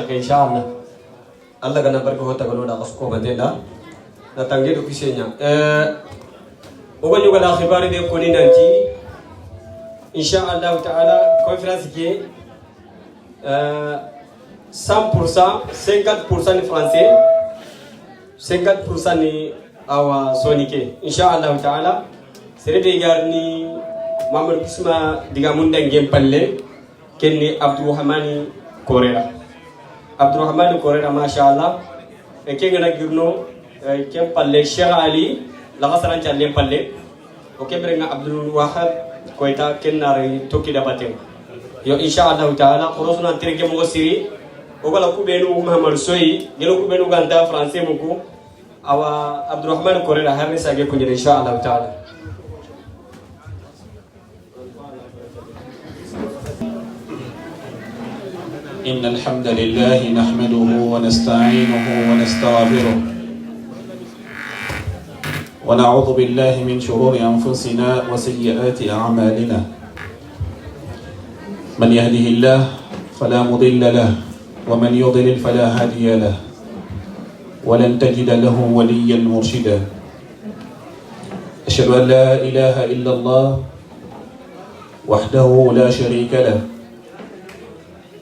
inshallah Allah gana barka hota gano da kasko batenda na tange do kisenya ogo nyuga la khibari de ko ni nanti inshallah taala conférence qui 100% 50% ni français 50% ni awa sonike inshallah taala serebe garni Mamadou Kisma diga munda ngem palle kenni Abdourahmani Korera Abdourahmane Korera mashallah e kengana girno kem palle Cheikh Ali la gasaran challe palle o kebrenga Abdul Wahab koita kennare tokki da batem yo inshallah taala korosuna tirke mo siri o gala ku benu Muhammad Soyi gelo ku benu ganta français muko awa Abdourahmane Korera harni sage ko inshallah taala إن الحمد لله نحمده ونستعينه ونستغفره ونعوذ بالله من شرور أنفسنا وسيئات أعمالنا من يهده الله فلا مضل له ومن يضلل فلا هادي له ولن تجد له وليا مرشدا أشهد أن لا إله إلا الله وحده لا شريك له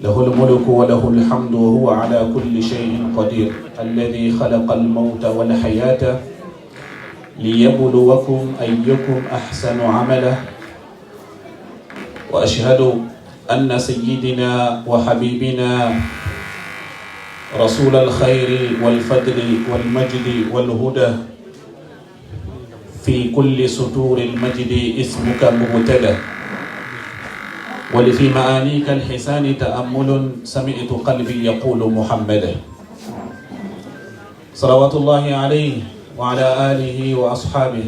له الملك وله الحمد وهو على كل شيء قدير الذي خلق الموت والحياة ليبلوكم أيكم أحسن عملا وأشهد أن سيدنا وحبيبنا رسول الخير والفضل والمجد والهدى في كل سطور المجد اسمك مبتلى ولفي معانيك الحسان تأمل سمعت قلبي يقول محمدا صلوات الله عليه وعلى آله وأصحابه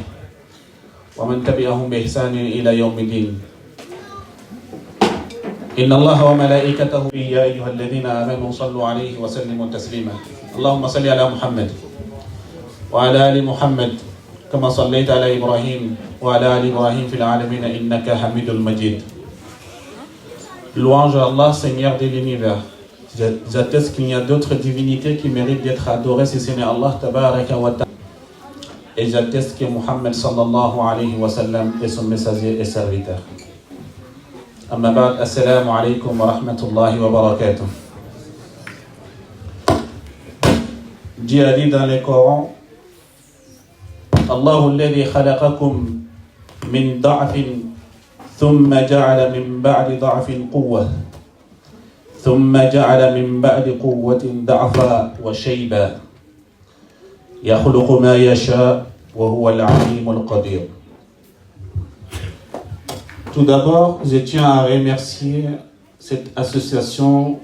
ومن تبعهم بإحسان إلى يوم الدين إن الله وملائكته يا أيها الذين آمنوا صلوا عليه وسلموا تسليما اللهم صل على محمد وعلى آل محمد كما صليت على إبراهيم وعلى آل إبراهيم في العالمين إنك حميد مجيد. Louange à Allah, Seigneur de l'univers. J'atteste qu'il y a d'autres divinités qui méritent d'être adorées si ce n'est Allah tabaraka wa ta'ala. Et j'atteste que Muhammad sallallahu alayhi wa sallam est son messager et serviteur. Amma ba'd, assalamu alaykum wa rahmatullahi wa barakatuh. Dieu a dit dans le Coran, Allahu alladhi khalaqakum min da'fin ثم جعل من بعد ضعف قوة ثم جعل من بعد قوة ضعفا وشيبا يخلق ما يشاء وهو العليم القدير. Tout d'abord, je tiens à remercier cette association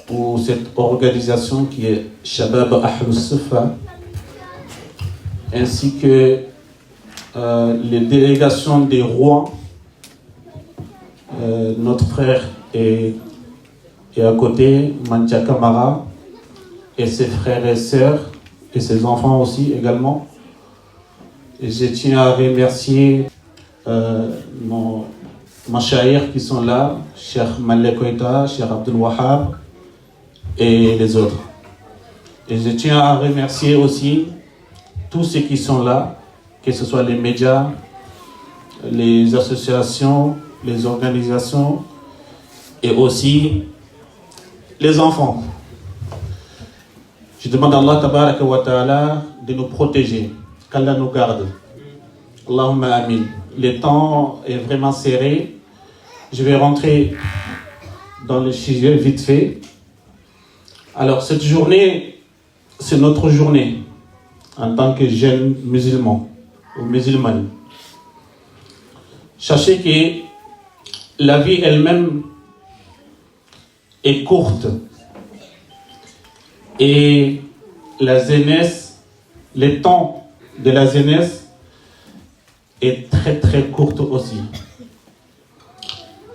ou cette organisation qui est Shabab Ahlus Sufa ainsi que les délégations des rois. Notre frère est à côté, Mantia Kamara, et ses frères et sœurs, et ses enfants aussi également. Et je tiens à remercier nos mashayikh qui sont là, Cheikh Malek Koita, Cheikh Abdul Wahab, et les autres. Et je tiens à remercier aussi tous ceux qui sont là, que ce soit les médias, les associations, les organisations et aussi les enfants. Je demande à Allah tabaraka wa ta'ala de nous protéger, qu'Allah nous garde. Allahumma amin. Le temps est vraiment serré. Je vais rentrer dans le sujet vite fait. Alors cette journée, c'est notre journée en tant que jeunes musulmans ou musulmanes. Sachez que la vie elle-même est courte et la jeunesse, le temps de la jeunesse est très très courte aussi.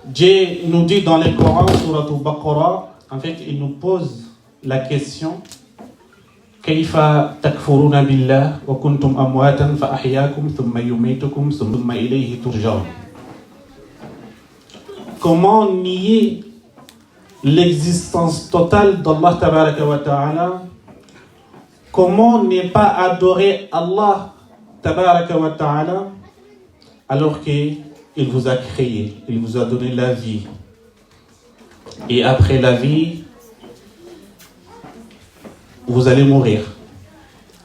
Dieu nous dit dans le Coran, Surat Al-Baqarah, en fait il nous pose la question كيف تكفرون بالله وكنتم أمواتا فأحياكم ثم يميتكم ثم إليه ترجعون. Comment nier l'existence totale d'Allah Tabaraka wa Ta'ala, comment ne pas adorer Allah Tabaraka wa Ta'ala alors qu'il vous a créé, il vous a donné la vie. Et après la vie, vous allez mourir.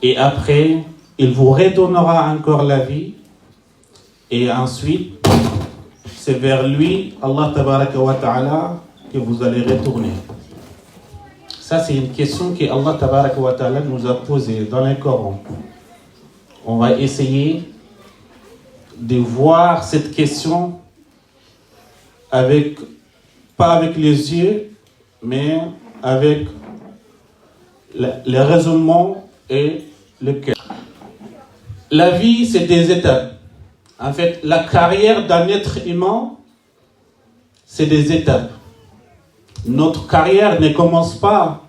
Et après, il vous redonnera encore la vie. Et ensuite, c'est vers lui, Allah Tabaraka wa Ta'ala, que vous allez retourner. Ça, c'est une question que Allah Tabaraka wa Ta'ala nous a posée dans le Coran. On va essayer de voir cette question pas avec les yeux, mais avec le raisonnement et le cœur. La vie, c'est des étapes. En fait, la carrière d'un être humain, c'est des étapes. Notre carrière ne commence pas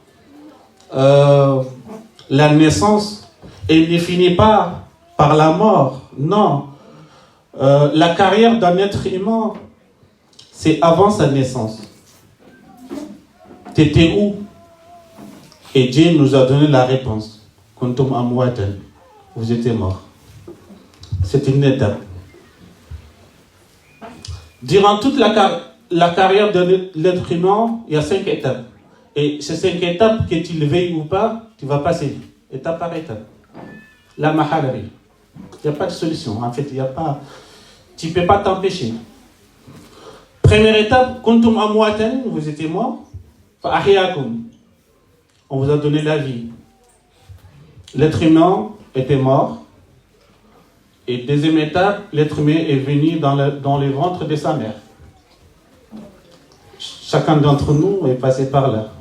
la naissance et ne finit pas par la mort. Non. La carrière d'un être humain, c'est avant sa naissance. Tu étais où? Et Dieu nous a donné la réponse. Kuntum amwatan. Vous étiez mort. C'est une étape. Durant toute la carrière de l'être humain, il y a 5 étapes. Et ces 5 étapes, que tu le veuilles ou pas, tu vas passer étape par étape. La mahalari. Il n'y a pas de solution. En fait, il n'y a pas. Tu ne peux pas t'empêcher. Première étape, kuntum amwatan, vous étiez mort. Fa ahyakum. On vous a donné la vie. L'être humain était mort. Et deuxième étape, l'être humain est venu dans le ventre de sa mère. Chacun d'entre nous est passé par là.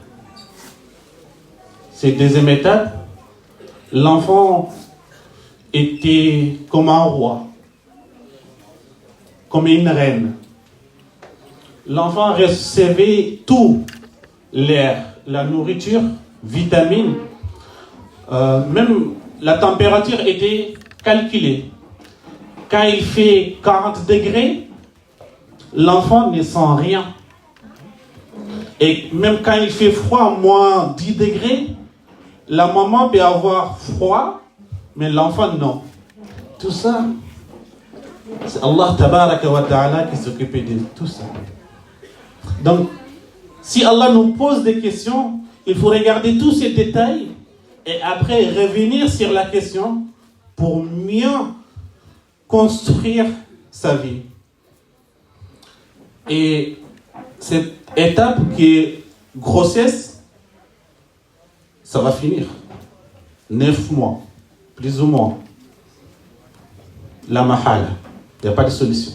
Cette deuxième étape, l'enfant était comme un roi, comme une reine. L'enfant recevait tout, l'air, la nourriture, vitamines, même la température était calculée. Quand il fait 40 degrés, l'enfant ne sent rien. Et même quand il fait froid, moins 10 degrés, la maman peut avoir froid, mais l'enfant non. Tout ça, c'est Allah Tabaraka wa Ta'ala qui s'occupe de tout ça. Donc, si Allah nous pose des questions, il faut regarder tous ces détails et après revenir sur la question pour mieux construire sa vie. Et cette étape qui est grossesse, ça va finir. 9 mois, plus ou moins. La mahala. Il n'y a pas de solution.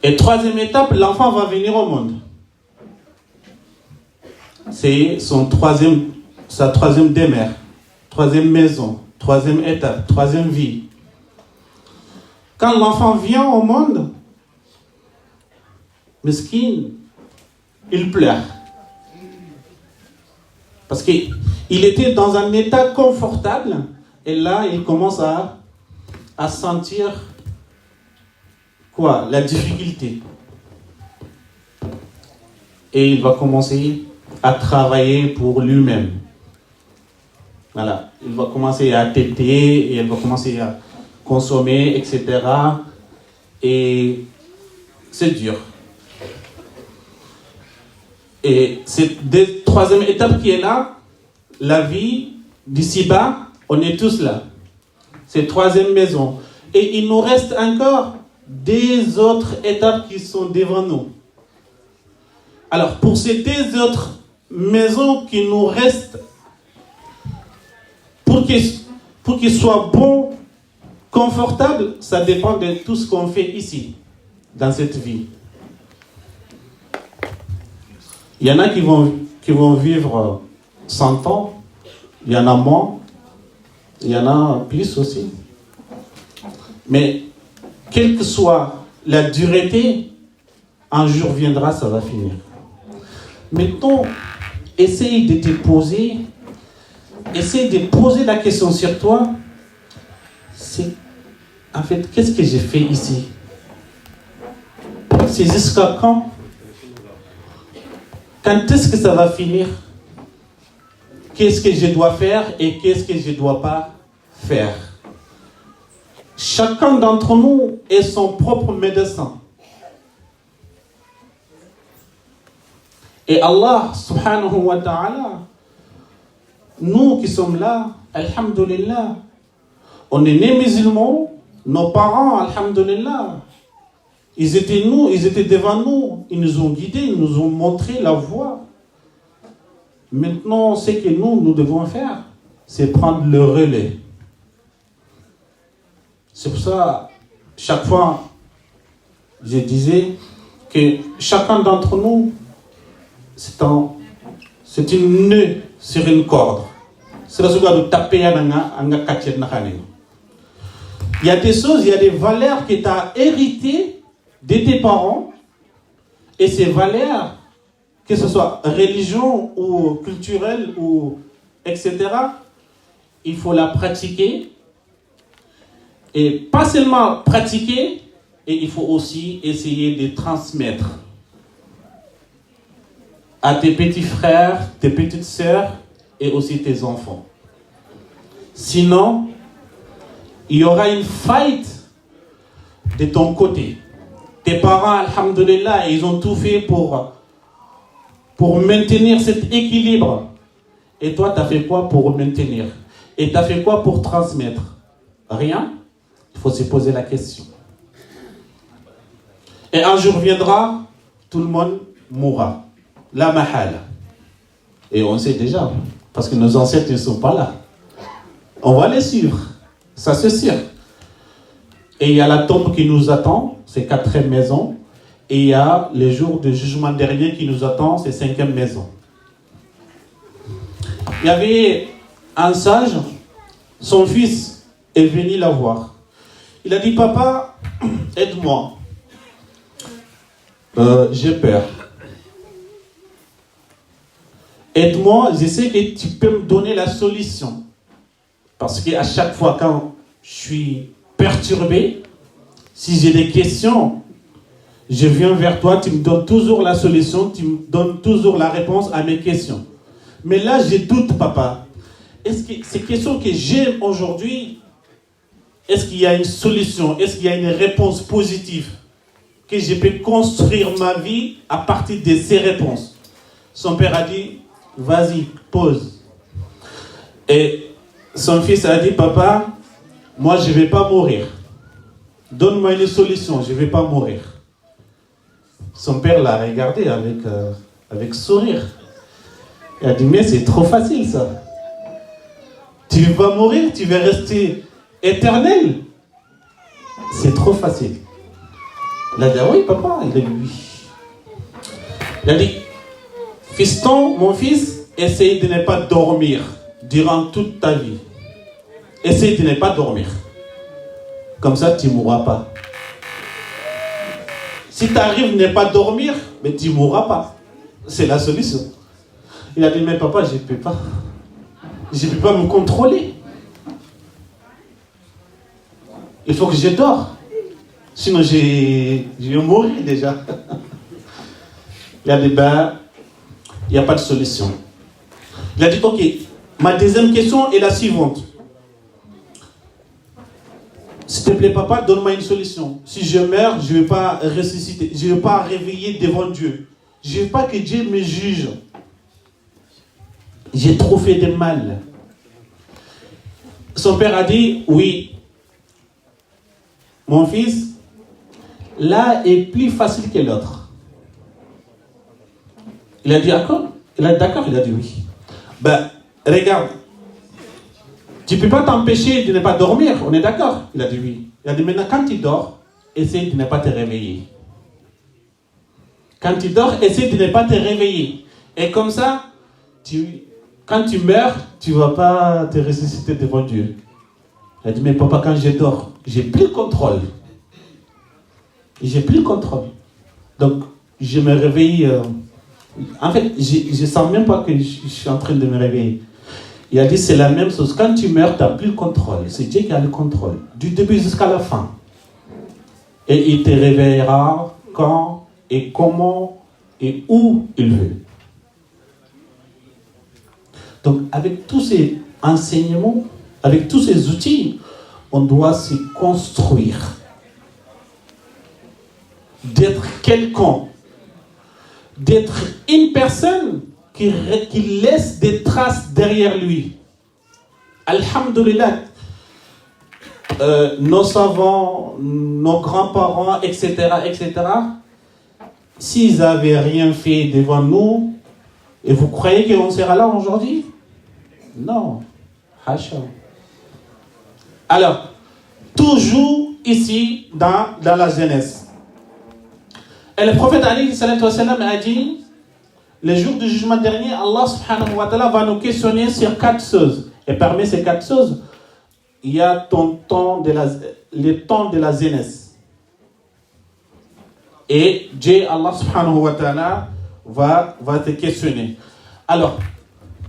Et troisième étape, l'enfant va venir au monde. C'est sa troisième demeure, troisième maison, troisième étape, troisième vie. Quand l'enfant vient au monde, mesquin, il pleure. Parce qu'il était dans un état confortable et là, il commence à sentir quoi? La difficulté. Et il va commencer à travailler pour lui-même. Voilà. Il va commencer à téter et il va commencer à consommer, etc. Et c'est dur. Et cette troisième étape qui est là, la vie d'ici-bas, on est tous là. C'est troisième maison. Et il nous reste encore des autres étapes qui sont devant nous. Alors, pour ces deux autres maisons qui nous restent, pour qu'ils soient bons, confortables, ça dépend de tout ce qu'on fait ici, dans cette vie. Il y en a qui vont vivre 100 ans, il y en a moins, il y en a plus aussi. Mais quelle que soit la durée, un jour viendra, ça va finir. Mettons, essaye de te poser, essaye de poser la question sur toi. C'est, en fait, qu'est-ce que j'ai fait ici? C'est jusqu'à quand? Quand est-ce que ça va finir? Qu'est-ce que je dois faire et qu'est-ce que je ne dois pas faire? Chacun d'entre nous est son propre médecin. Et Allah subhanahu wa ta'ala, nous qui sommes là, alhamdulillah, on est nés musulmans, nos parents, alhamdulillah, ils étaient devant nous, ils nous ont guidés, ils nous ont montré la voie. Maintenant, ce que nous devons faire, c'est prendre le relais. C'est pour ça, chaque fois, je disais que chacun d'entre nous, c'est une nœud sur une corde. C'est la seconde de taper il y a des choses, il y a des valeurs que tu as héritées de tes parents, et ces valeurs, que ce soit religion ou culturelle ou etc., il faut la pratiquer. Et pas seulement pratiquer, et il faut aussi essayer de transmettre à tes petits frères, tes petites sœurs et aussi tes enfants. Sinon, il y aura une faille de ton côté. Tes parents, alhamdulillah, ils ont tout fait pour maintenir cet équilibre. Et toi, tu as fait quoi pour maintenir? Et tu as fait quoi pour transmettre? Rien. Il faut se poser la question. Et un jour viendra, tout le monde mourra. La mahala. Et on sait déjà, parce que nos ancêtres ne sont pas là. On va les suivre. Ça c'est sûr. Et il y a la tombe qui nous attend, c'est 4e maison. Et il y a le jour du jugement dernier qui nous attend, c'est 5e maison. Il y avait un sage, son fils est venu la voir. Il a dit, papa, aide-moi. J'ai peur. Aide-moi, je sais que tu peux me donner la solution. Parce qu'à chaque fois quand je suis perturbé, si j'ai des questions, je viens vers toi, tu me donnes toujours la solution, tu me donnes toujours la réponse à mes questions. Mais là, je doute, papa. Est-ce que ces questions que j'ai aujourd'hui, est-ce qu'il y a une solution? Est-ce qu'il y a une réponse positive? Que je peux construire ma vie à partir de ces réponses? Son père a dit, vas-y, pose. Et son fils a dit, papa, moi je ne vais pas mourir. Donne-moi une solution, je ne vais pas mourir. Son père l'a regardé avec sourire. Il a dit, mais c'est trop facile ça. Tu ne vas pas mourir, tu vas rester éternel. C'est trop facile. Il a dit, ah oui papa, il a dit oui. Il a dit, fiston, mon fils, essaye de ne pas dormir durant toute ta vie. Essaye de ne pas dormir. Comme ça, tu ne mourras pas. Si tu arrives à ne pas dormir, mais tu ne mourras pas. C'est la solution. Il a dit, mais papa, je ne peux pas. Je ne peux pas me contrôler. Il faut que je dors. Sinon, je vais mourir déjà. Il a dit, ben, il n'y a pas de solution. Il a dit, ok, ma deuxième question est la suivante. S'il te plaît, papa, donne-moi une solution. Si je meurs, je ne vais pas ressusciter. Je ne vais pas réveiller devant Dieu. Je ne veux pas que Dieu me juge. J'ai trop fait de mal. Son père a dit, oui, mon fils, l'un est plus facile que l'autre. Il a dit, d'accord? Il a dit, d'accord? Il a dit, oui. Ben, regarde. Tu ne peux pas t'empêcher de ne pas dormir, on est d'accord? Il a dit oui. Il a dit maintenant, quand tu dors, essaye de ne pas te réveiller. Quand tu dors, essaye de ne pas te réveiller. Et comme ça, quand tu meurs, tu ne vas pas te ressusciter devant Dieu. Il a dit, mais papa, quand je dors, j'ai plus le contrôle. J'ai plus le contrôle. Donc, je me réveille. En fait, je ne sens même pas que je suis en train de me réveiller. Il a dit, c'est la même chose. Quand tu meurs, tu n'as plus le contrôle. C'est Dieu qui a le contrôle. Du début jusqu'à la fin. Et il te réveillera quand et comment et où il veut. Donc, avec tous ces enseignements, avec tous ces outils, on doit se construire. D'être quelqu'un. D'être une personne qui laisse des traces derrière lui. Alhamdulillah. Nos savants, nos grands-parents, etc., s'ils n'avaient rien fait devant nous, et vous croyez qu'on sera là aujourd'hui? Non. Hacha. Alors, toujours ici, dans la jeunesse. Et le prophète alayhi salatu wassalam a dit, le jour du jugement dernier, Allah subhanahu wa ta'ala va nous questionner sur 4 choses. Et parmi ces 4 choses, il y a le temps de la jeunesse. Et Dieu, Allah subhanahu wa ta'ala, va te questionner. Alors,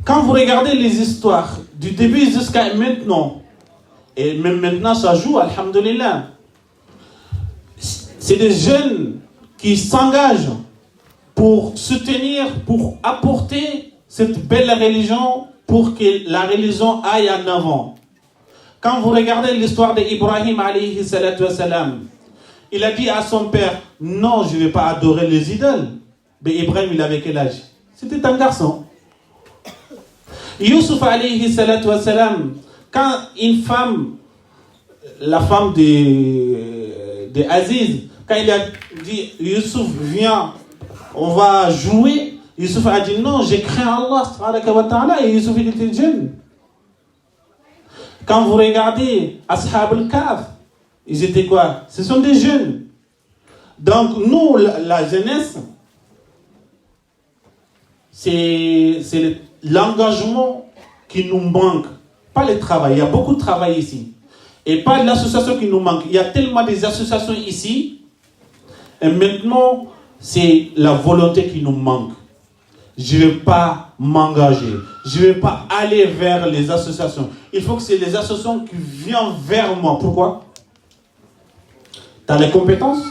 quand vous regardez les histoires du début jusqu'à maintenant, et même maintenant ça joue, alhamdulillah, c'est des jeunes qui s'engagent pour soutenir, pour apporter cette belle religion, pour que la religion aille en avant. Quand vous regardez l'histoire d'Ibrahim alayhi salatu wassalam, il a dit à son père, non, je ne vais pas adorer les idoles. Mais Ibrahim, il avait quel âge? C'était un garçon. Yusuf alayhi salatu wassalam, quand une femme, la femme de Aziz, quand il a dit, Yusuf, viens, on va jouer, Yusuf a dit, non, j'ai craint Allah, et Yusuf, il était jeune. Quand vous regardez Ashab al-Kahf, ils étaient quoi? Ce sont des jeunes. Donc, nous, la jeunesse, c'est l'engagement qui nous manque. Pas le travail. Il y a beaucoup de travail ici. Et pas l'association qui nous manque. Il y a tellement des associations ici. Et maintenant, c'est la volonté qui nous manque. Je ne vais pas m'engager. Je ne vais pas aller vers les associations. Il faut que c'est les associations qui viennent vers moi. Pourquoi? Tu as les compétences?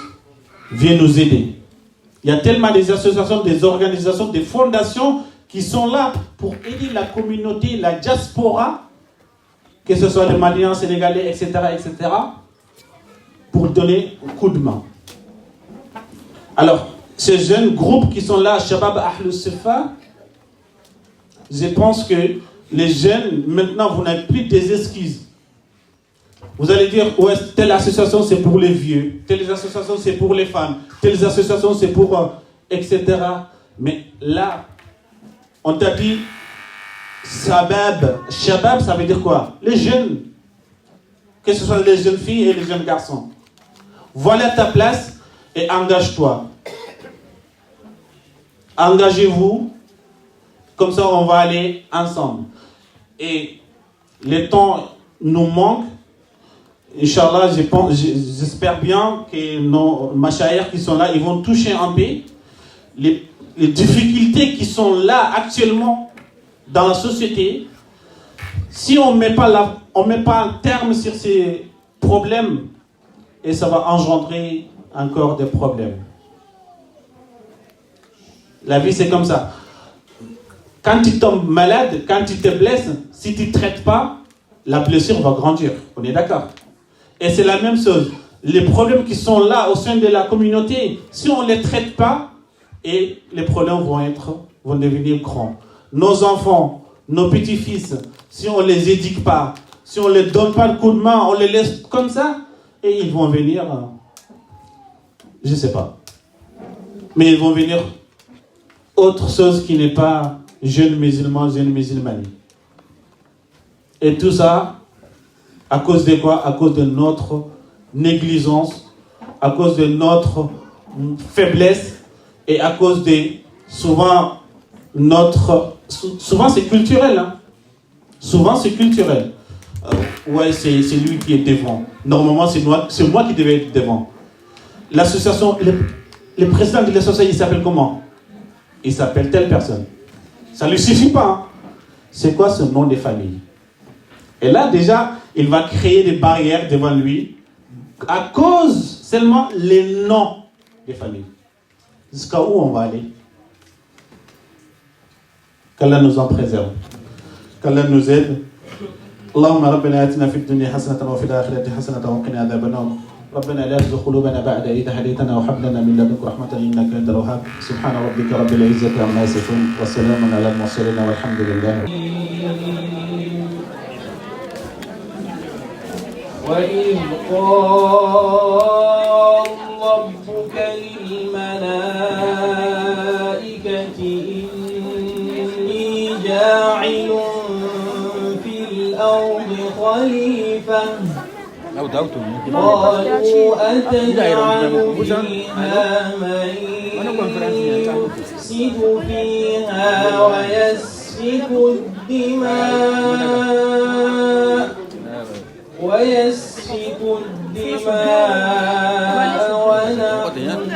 Viens nous aider. Il y a tellement des associations, des organisations, des fondations qui sont là pour aider la communauté, la diaspora, que ce soit les Maliens, Sénégalais, etc., pour donner un coup de main. Alors, ces jeunes groupes qui sont là, Shabab Ahlus Sufa, je pense que les jeunes, maintenant, vous n'avez plus des excuses. Vous allez dire, ouais, telle association c'est pour les vieux, telle association c'est pour les femmes, telle association c'est pour... etc. Mais là, on t'a dit, Shabab, ça veut dire quoi? Les jeunes. Que ce soit les jeunes filles et les jeunes garçons. Voilà ta place et engage-toi. Engagez-vous, comme ça on va aller ensemble. Et le temps nous manque. Inch'Allah, j'espère bien que nos mashayikh qui sont là, ils vont toucher un peu les difficultés qui sont là actuellement dans la société. Si on ne met pas un terme sur ces problèmes, et ça va engendrer encore des problèmes. La vie, c'est comme ça. Quand tu tombes malade, quand tu te blesses, si tu ne traites pas, la blessure va grandir. On est d'accord? Et c'est la même chose. Les problèmes qui sont là au sein de la communauté, si on ne les traite pas, et les problèmes vont devenir grands. Nos enfants, nos petits-fils, si on ne les éduque pas, si on ne les donne pas le coup de main, on les laisse comme ça, et ils vont venir, je ne sais pas. Mais ils vont venir autre chose qui n'est pas jeunes musulmans, jeunes musulmanes. Et tout ça, à cause de quoi? À cause de notre négligence, à cause de notre faiblesse et à cause de souvent c'est culturel. Hein? Souvent c'est culturel. Ouais, c'est lui qui est devant. Normalement, c'est moi qui devais être devant. L'association, le président de l'association, il s'appelle comment? Il s'appelle telle personne. Ça ne lui suffit pas. Hein? C'est quoi ce nom de famille? Et là, déjà, il va créer des barrières devant lui à cause seulement les noms des familles. Jusqu'à où on va aller? Qu'Allah nous en préserve. qu'Allah nous aide. اللهم ربنا آتنا في الدنيا حسنة وفي الآخرة حسنة وقنا عذاب النار. ربنا لا تزغ قلوبنا بعد إذ هديتنا وهب لنا من لدنك رحمة إنك أنت الوهاب. سبحان ربك رب العزة عما يصفون وسلام على المرسلين والحمد لله. وإذ قال ربك للملائكة إني جاعل في الأرض خليفة قالوا أتجعل فيها من يفسد فيها ويسفك الدماء ونحن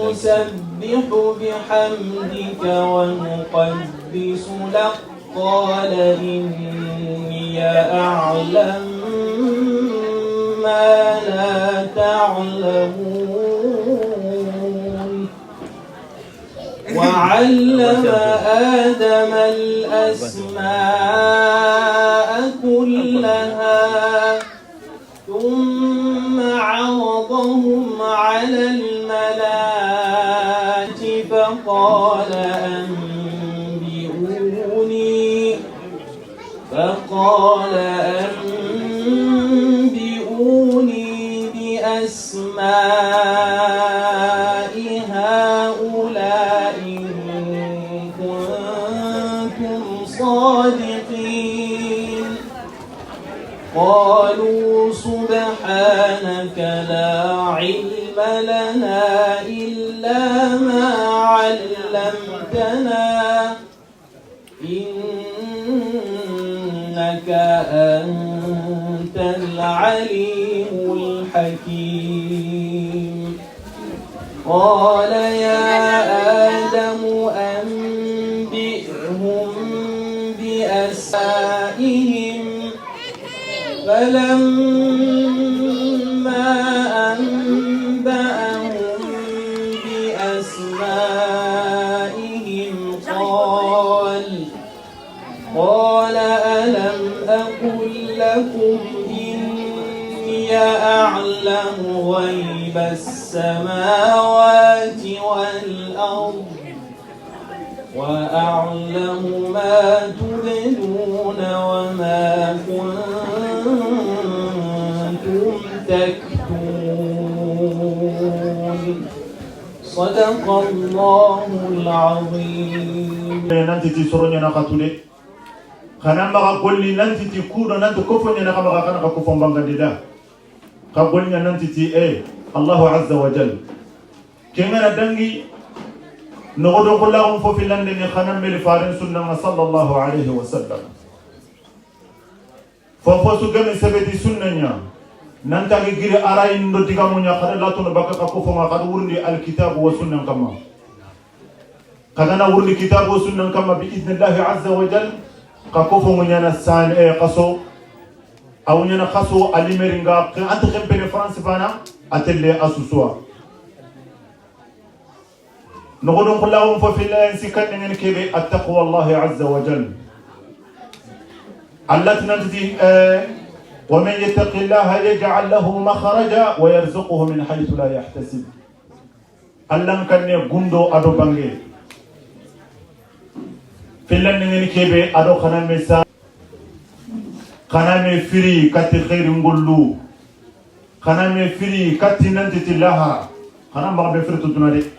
نسبح بحمدك ونقدس لك قال إني أعلم ما لا تعلمون وعلم آدم الأسماء كلها ثم عرضهم على الملائكة فقال أنبئوني بأسماء هؤلاء إن كنتم صادقين قالوا سبحانك لا علم لنا إلا ما علمتنا إنك أنت العليم الحكيم قال يا آدم أنبئهم بأسمائهم فلما أنبأهم بأسمائهم قال ألم أقل لكم إني أعلم غيب السماوات والأرض وأعلم ما تبدون وما كنتم تكتمون صدق الله العظيم. nanti ti soronya na katule kana maga golli nanti ti kudo nanti kofonya na kama kana ka kofon bangandida ka golnya nanti ti Allah azza wa jal kengana dangi no godo kullahu fo filande ni khana mel farin sunna sallallahu alaihi wasallam fo su gami sabeti sunnanya nanta gi giri ara indo digamunya khada latuna baka ka kofo ma khada wurni alkitab wa sunna kama kadana wurni kitab wa sunna kama bi idnillah azza wa jal ka kofo munyana san qaso aw nyana qaso alimeringa ant khempene france bana atelle asuswa نقول لهم ففي الله سكن من كبي التقوى الله عز وجل التي نجزي ومن يتق الله يجعل له مخرجا ويرزقه من حيث لا يحتسب اللهم كان يغندو ادو بانغي في الله من كبي ادو خنا مسا خنا مفري كات خير نقولو خنا مفري كات ننتي لها خنا ما بفرتو دونادي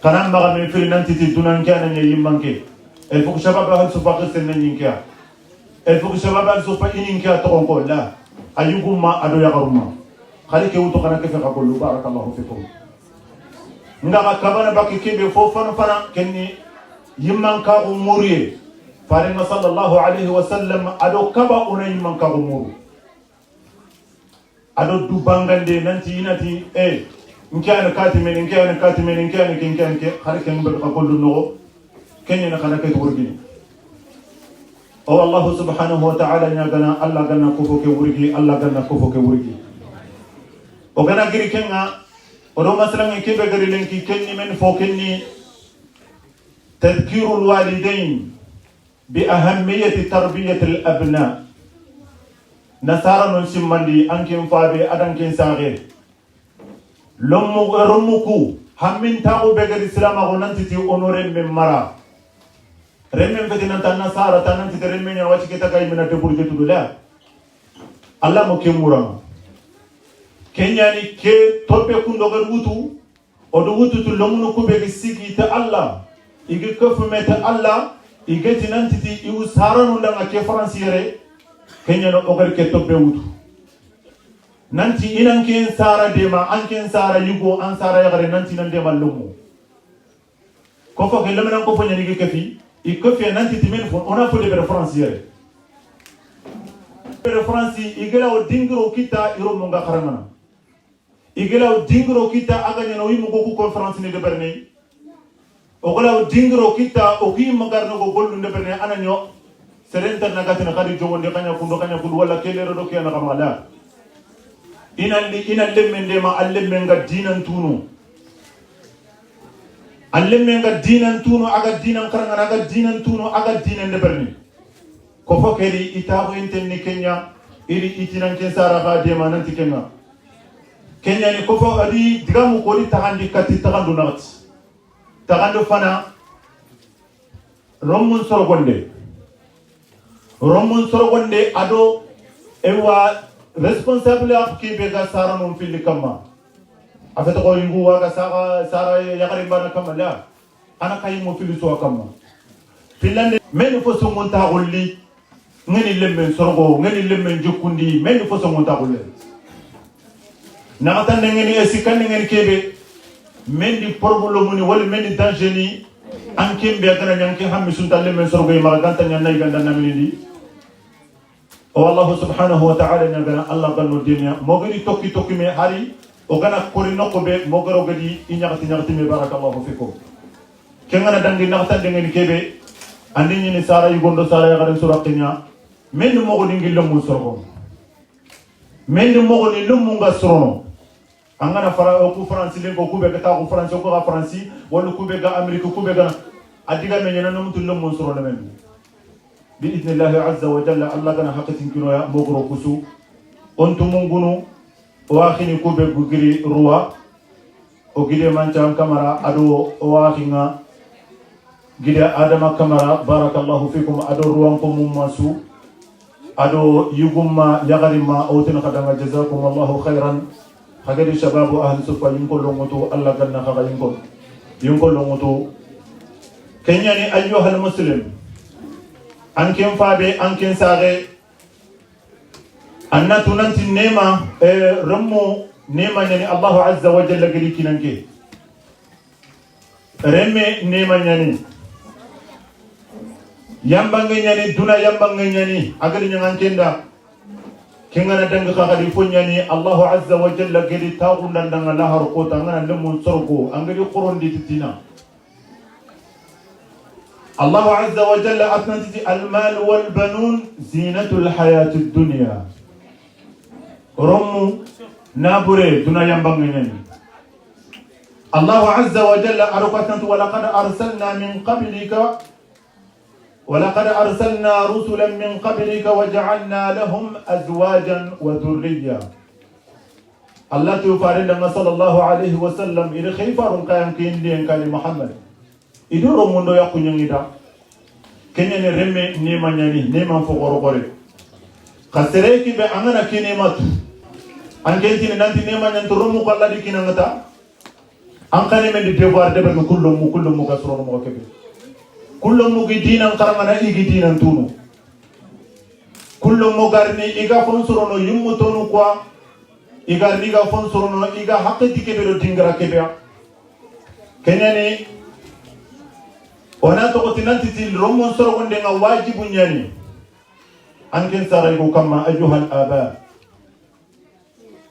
kanam baga min firi nanti ti dunan kana ne yimmanke el fuk shabab hal so faqis nan yinka el fuk shabab hal so fa ininka to ko la ayuguma ado ya garuma khali ke wuto kana ke fa ko barakallahu fikum ngama kabana bakki kebe fo fana kenni yimmanka umuriye fatima sallallahu alaihi wasallam ado kaba unay yimmanka umuru ado du bangande nanti inati nkiana katimen nkiana ke khari ken be ka kollu no kenya na khana ke wurgi o Allah subhanahu wa ta'ala nya gana Allah gana ko ke wurgi Allah gana ko ke wurgi o gana giri kenga o do masalan ke be gari lenki kenni men fo kenni tadhkirul walidain بأهمية تربية الأبناء نصارى نسمندي أنكم فابي أدنكم ساغير رمكو همين تاغو بغير الإسلام أغنانتي أونورين من مرا رمين فتنة النصارى تنانتي رمين يواشي كتاكاي من الدبورجة تدولا الله مكيمورا كنياني كي توبي كندوغر وطو ودو وطو تلومنو كو بغير سيكي تا الله إيجي كفمي تا الله إيجي تنانتي إيو سارانو لنغا كي فرانسيري كنيانو أغر كي توبي وطو nanti inan ken sara dema an ken sara yugo an sara yagare nanti nan dema lumu ko fo ke lemana ko fo nyani ke kafi i ko fi nanti timen fo on a fo de français de français igela o dingro kita iro monga karangana igela o dingro kita aga nyano wi mo ko conférence ni de berne o gela o dingro kita o ki magarno go gollu de berne ananyo serenta na gatina kadi jogonde kanya kundo wala kelero do ke na kamala ina lemmen dema allemmen ga dinan tuno allemmen ga dinan tuno aga dinan karanga aga dinan tuno aga dinan de berni ko fokeri itaho intenni kenya iri itinan ken sara ga dema nanti kenya ni ko fo adi digamu ko di tahandi kati tagandu nat tagandu fana rommun sorogonde ado ewa responsable of kibega sara non fili kama afata ko yingu waga sara yakari bana kama la ana kay mo fili so kama filande men fo so monta golli ngani lemmen sorgo ngani lemmen jokundi men fo so monta golle na tan ngani esikan ngani kebe men di problème ni wala men di danger ni ankem be gana nyanke hammi sunta lemmen sorgo e maraganta nyanay ganda namini والله سبحانه وتعالى نغنا الله غنو دنيا موغري توكي مي هاري وغنا كوري نوكو بي موغرو غدي نياغتي مي بارك الله فيكم كيغنا دانغي نغتا دنگي كيبي اندي ني سارا يغوندو سارا يغارن سوراقنيا من موغو دينغي لمو سورغو من موغو ني لمو غا سورونو angana fara ko france lengo ko be ta ko france ko ga france wala ko be ga amerique ko be ga adiga me nyana no mutul lmmo sorono men بإذن الله عز وجل الله كان حقتين كنو يا مغرو كسو أنتم منغنو واخيني كوبي غري روا وغيدي مانچام كامارا ادو واخينا غيدي ادم كامارا بارك الله فيكم ادو روانكم مماسو ادو يغما يغريما اوتنا خدما جزاكم الله خيرا حاجه شباب اهل صفا ينكو لومتو الله كان خا ينكو لومتو كنياني ايها المسلم anken fabe anken sare annatu nanti nema rammo nema nyani Allah azza wa jalla gadi kinanke remme nema nyani yambange nyani duna yambange nyani agadi nyankenda kengana danga khadi fo nyani Allah azza wa jalla gadi tawunda danga lahar ko tangana lemun sorgo angadi qorondi titina الله عز وجل أثنت المال والبنون زينة الحياة الدنيا رمو نابوري دنا ينبغنين الله عز وجل أرقتنت ولقد أرسلنا رسلا من قبلك وجعلنا لهم أزواجا وذرية الله تفارد صلى الله عليه وسلم إذا خيفار كان كين كان محمد idoro mundo yakku nyangida kenya ne remme nema nyani nema fo gorogore khasere ki be angana kine matu angenti ne nanti nema nyanto romu kala di kinangata ankane men di devoir de be kullu mu kasro mo kebe kullu mu gi dinan karangana igi dinan tunu kullu mu garni iga fonsoro no yummu tonu kwa iga niga fonsoro no iga hakke dikebe do dingara kebe kenya ne wana to kotinanti til romon soro wonde nga wajibu nyani anken saray ko kama ayyuhal aba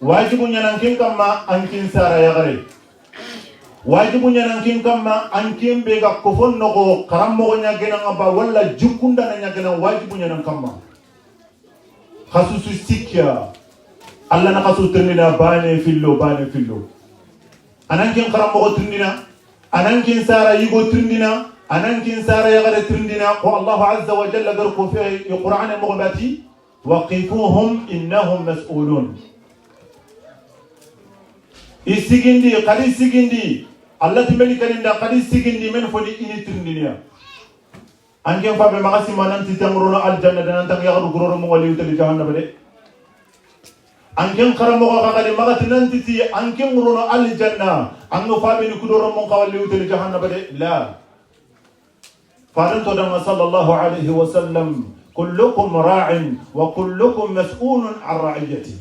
wajibu nyana anken kama anken sara yagare wajibu nyana anken kama anken be ga ko fonno ko karammo nya gena ngaba walla jukunda na nya gena wajibu nyana kama khasusu sikya alla na khasu trinina bane fillo ananken karammo ko trinina ananken sara yigo trinina anankin sara yagare trindina ko Allah azza wa jalla garko fi Qur'an mughbati waqifuhum innahum mas'ulun isigindi qali sigindi Allah timbeli kalinda qali sigindi men fodi ini trindina anken fa be magasi manan titamruno aljanna danan tan yagaru guroro mo wali utel jahannama de anken karamo ga kali magati nan titi anken runo aljanna anno fa be ni kudoro mo kawali utel jahannama de la فأنت دم صلى الله عليه وسلم كلكم راع وكلكم مسؤول عن رعيته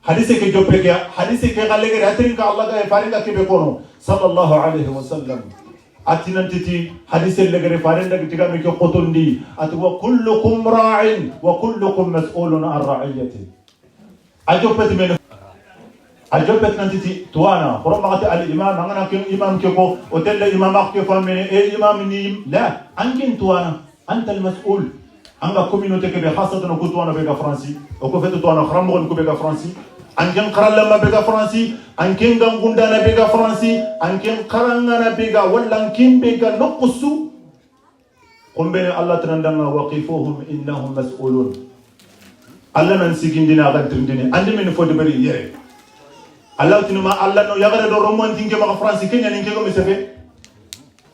حديثك جوبك حديثك قال لك أتريك الله جاي فارنك كيف يكونوا صلى الله عليه وسلم أتينا تتي حديث اللي جري فارنك تيجا ميك قطن دي أتوا كلكم راع وكلكم مسؤول عن رعيته أجوبت من أجوبت نتيتي توانا فرما قت الإمام أنا كم إمام كيكو وتلا إمام أخي فامني إيه إمام نيم لا أنكن توانا أنت المسؤول أنك كومينوتي كبي خاصة نكو توانا بيجا فرنسي أو كفتو توانا خرمو نكو بيجا فرنسي أنكن قرال لما بيجا فرنسي أنكن غنغوندانا بيجا فرنسي أنكن قرانغانا بيجا ولا أنكن بيجا نقصو قم بين الله ترندنا وقفوهم إنهم مسؤولون الله ننسيكين دينا غنترين دينا عندي من فود بري يري Allah tinuma Allah no yagare do romon tinge ma France Kenya ninge ko mesefe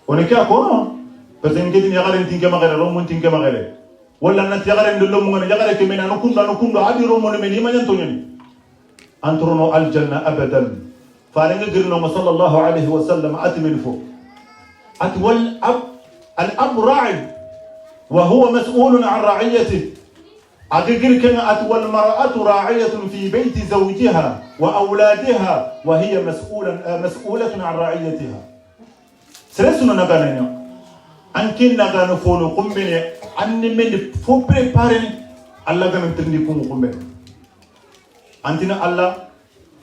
on ke akono parce que ngedi yagare tinge ma gare romon tinge ma gare wala nat yagare ndo lomo ngone yagare ke mena no kundo adi romon men ni manyan to nyani antrono al janna abadan farenga girno ma sallallahu alayhi wa sallam atmin fo atwal ab al ab ra'i wa huwa mas'ulun an ra'iyatihi أجر كان أتوى المرأة راعية في بيت زوجها وأولادها وهي مسؤولة عن رعيتها. سلسلة نغانيا. أنكين نغانو فولو قمبني أني من فو بريبارين الله غنم ترنديكم قمبني. أنتنا الله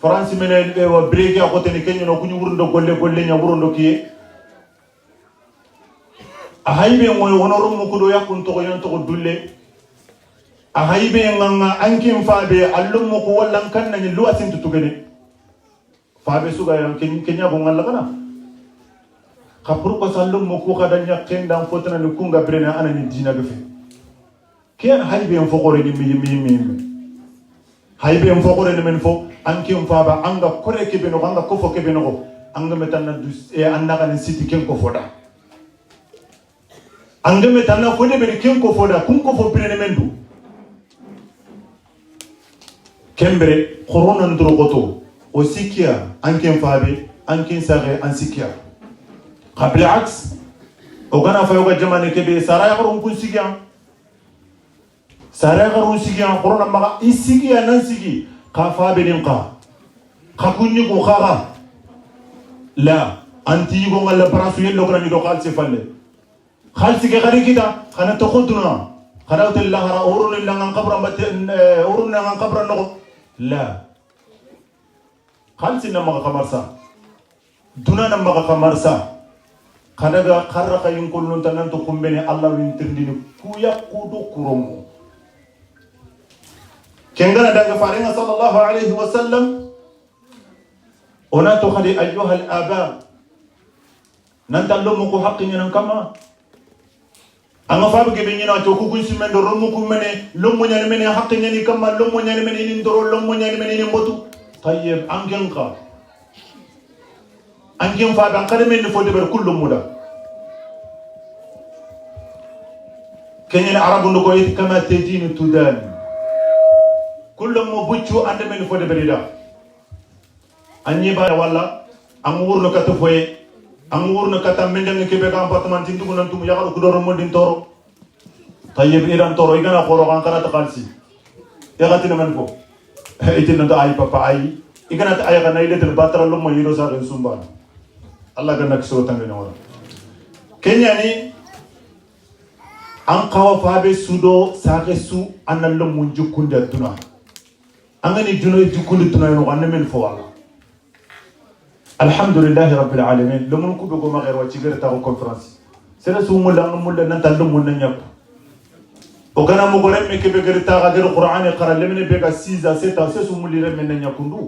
فرنسي من وبريكي أقوتني كنيا نكوني ورندو غولي نيا ورندو كي. أهايبي موي ونورم مكودو يكون تغيان تغدولي. ahaybe nganga ankin fabe allum ko wallan kanna ni luasin tutugene fabe suga yan kenya bo ngalla kana khapur ko sallum ko kadanya kendan fotana ni kunga brena anani dina gafe ken haybe en fogore ni mi haybe en fogore ni men fo ankin faba anga kore ke beno anga kofo ke beno anga metanna dus e annaka ni siti ken ko foda anga metanna fode be ken ko foda kun ko fo brene mendu kembere corona ndrogoto o sikia anken fabe anken sare an sikia qabla aks o gana fayoga jamane kebe sara yaron kun sikia sara yaron sikia corona maga isikia nan sigi ka fabe linqa ka kunni ko khaga la anti go ngala parasu yello grani do khalse falle khalsi ke gari kita khana to khuduna khana utillah ra urun langan qabra mat urun langan qabra no لا خالص نما خمرسا دونا نما خمرسا خدغا خرق ينقل نتنن تقوم بني الله وينتردين كويا كودو كرومو كنغنا دغ فارين صلى الله عليه وسلم ona to khadi ayyuha al aba nantallo mo ko haqqi nyan kama anga fabu ke benyina to ku kunsi men do romu ku mene lomo nyane mene haqqi nyani kama lomo nyane mene ni ndoro lomo nyane mene ni mbotu tayyib angen ka angen fa ban kare men fo de ber kullu muda kenyen arabu ndo ko yit kama tedin tudan kullu mo buccu ande men fo de berida anyi ba wala am wurno ka to foye am wurno kata mendeng kebe ka appartement tindu nan tum yagal ku doro modin toro tayyib iran toro igana khoro kan kana takalsi yagatina man ko itin nda ay papa ay igana ta ay kana ile tel batara lo mo yiro sa ren sumba Allah ganak so tambe no kenya ni an kawa fabe sudo sake su anallo mun jukunda duna angani juno jukunda duna no anne men fo wala alhamdulillah rabbil alamin lo mun ko be ko ma gher wa ci gere ta conférence sera su mu la nan lu mun ñap o gana mo gore me ke be gere ta ga gere qur'an qara lemne be ga 6 à 7 ans se su mu li rem men ñakundu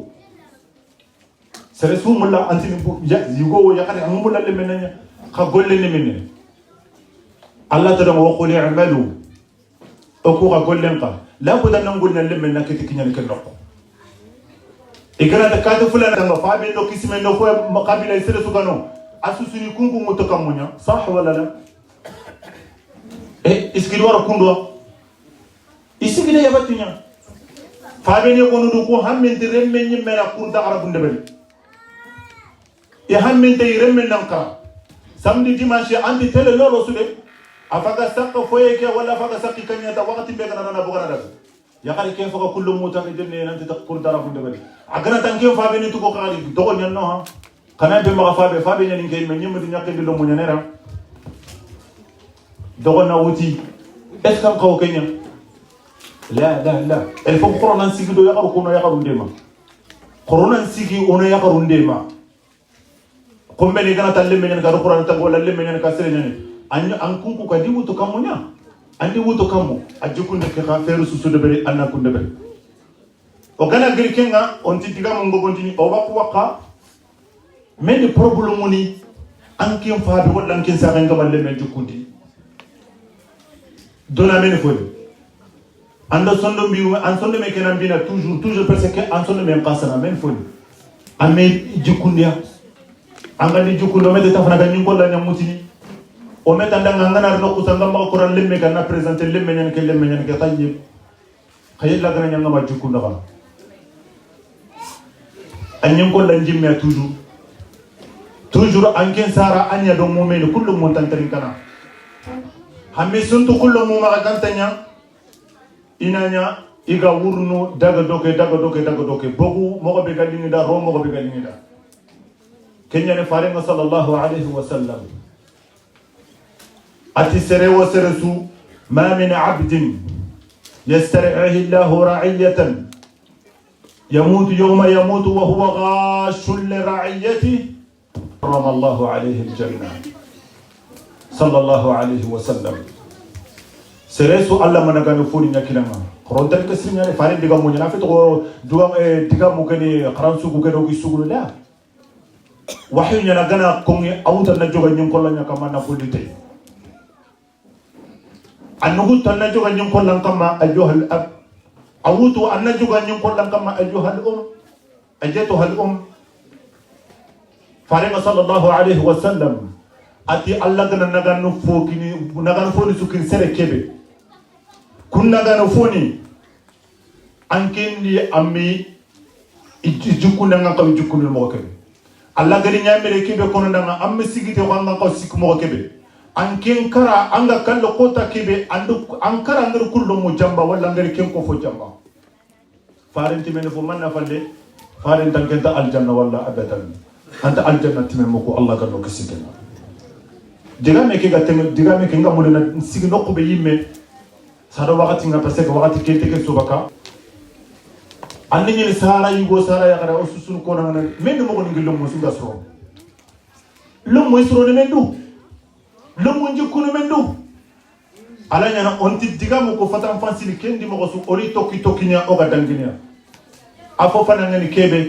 sera su mu la antini bu ya yugo ya kare mu la lemne nya ka golle ni men Allah ta dama wa qul i'malu oku ga gollen ka la budan nan gollen lemme na kiti kinyani ken nokko igana ta kata fulana nga fa be no kisime no ko makabila isere su gano asusuni kungu mutokamunya sah wala la iskiri wara kundo isigide yabatinya fa be ne ko ndu ko hammente remme nyimmena kurda arabu ndebel hammente remme nanka samedi dimanche andi tele lolo sude afaga sakka foye ke wala afaga sakki kanya ta wakati be kana na bugana da ya kare ke faga kullu mutan idne nanti ta kurda arabu ndebel agana tanke fa be ne to ko kali dogo nyanno ha kana be ma fa be nyani ke men nyimmi nyakke de lo mo nyanera dogo na wuti est kam ko kenya la el fo corona sigi do yakaru ko no yakaru ndema corona sigi ono yakaru ndema ko mbele gana talle men ka qur'an ta wala le men ka sere nyani an kunku ka di wuto kamunya andi wuto kamu ajukunde ke ka feru susu de bere anna kunde bere o gana gir kenga on ti diga mo ngogontini o waka men problème ni an kin fa be wala an kin sa nga balle men jukundi dona men fo ando sondo mbi an sondo me kenan bina toujours parce que an sondo me qasana men fo ame jukundia anga di jukundo mete tafana ga nyingo la nyamutini o meta ndanga ngana no kusanga ma ko ran lemme kana présenter lemme nyen ke tayyib khayel la gana nyanga ma jukunda ba anyen ko la jimme toujours anken sara anya do mu'min kullu muntantarin kana hamme suntu kullu mu'ma gantanya inanya iga wurnu daga doke bogu mogo be galini da ro mogo be galini da kenya ne farenga sallallahu alaihi wasallam ati sere wa seresu ma min abdin yastari'uhu Allah ra'iyatan يموت يوم يموت وهو غاش لرعيته حرم الله عليه الجنة صلى الله عليه وسلم سرسو الله من كان فوري نكلنا خرونتك كسرنا فارين دعام مجنا في تو دعام مكني خرانسو كوكيدو كيسوغلو لا وحين ينعنا كوني أوت النجوا نيمكولا نكما نقولته النجوا النجوا نيمكولا نكما أيها الأب awutu annajuga nyin kollan kama ayyuhal ajatuhal farenga sallallahu alaihi wasallam ati allah gana naganu foni sukin sere kebe kun naganu foni ankendi ammi ijukunda nga kaw jukunul mo kebe allah gani nyamere kebe kono nga ammi sigite ko nga kaw sik mo kebe anken kara anga kallo kota kebe andu ankara ngar kullo mo jamba wala ngar ken ko fo jamba farenti men fo man nafalle faren tankenta aljanna wala abadan anta aljanna timemo ko allah kan ko sigena digame ke gatem digame ke ngamule na sigi nokko be yimme sado wakati nga parce que wakati kente ke subaka anni ni sara yugo sara ya gara osusun ko na men mo ko ngillo mo suga so lo mo isro ne mendu lo mo njikunu mendu ala nyana onti digamo ko fatan fansili kendi mo ko su ori tokinya o ga danginya afo fana ngani kebe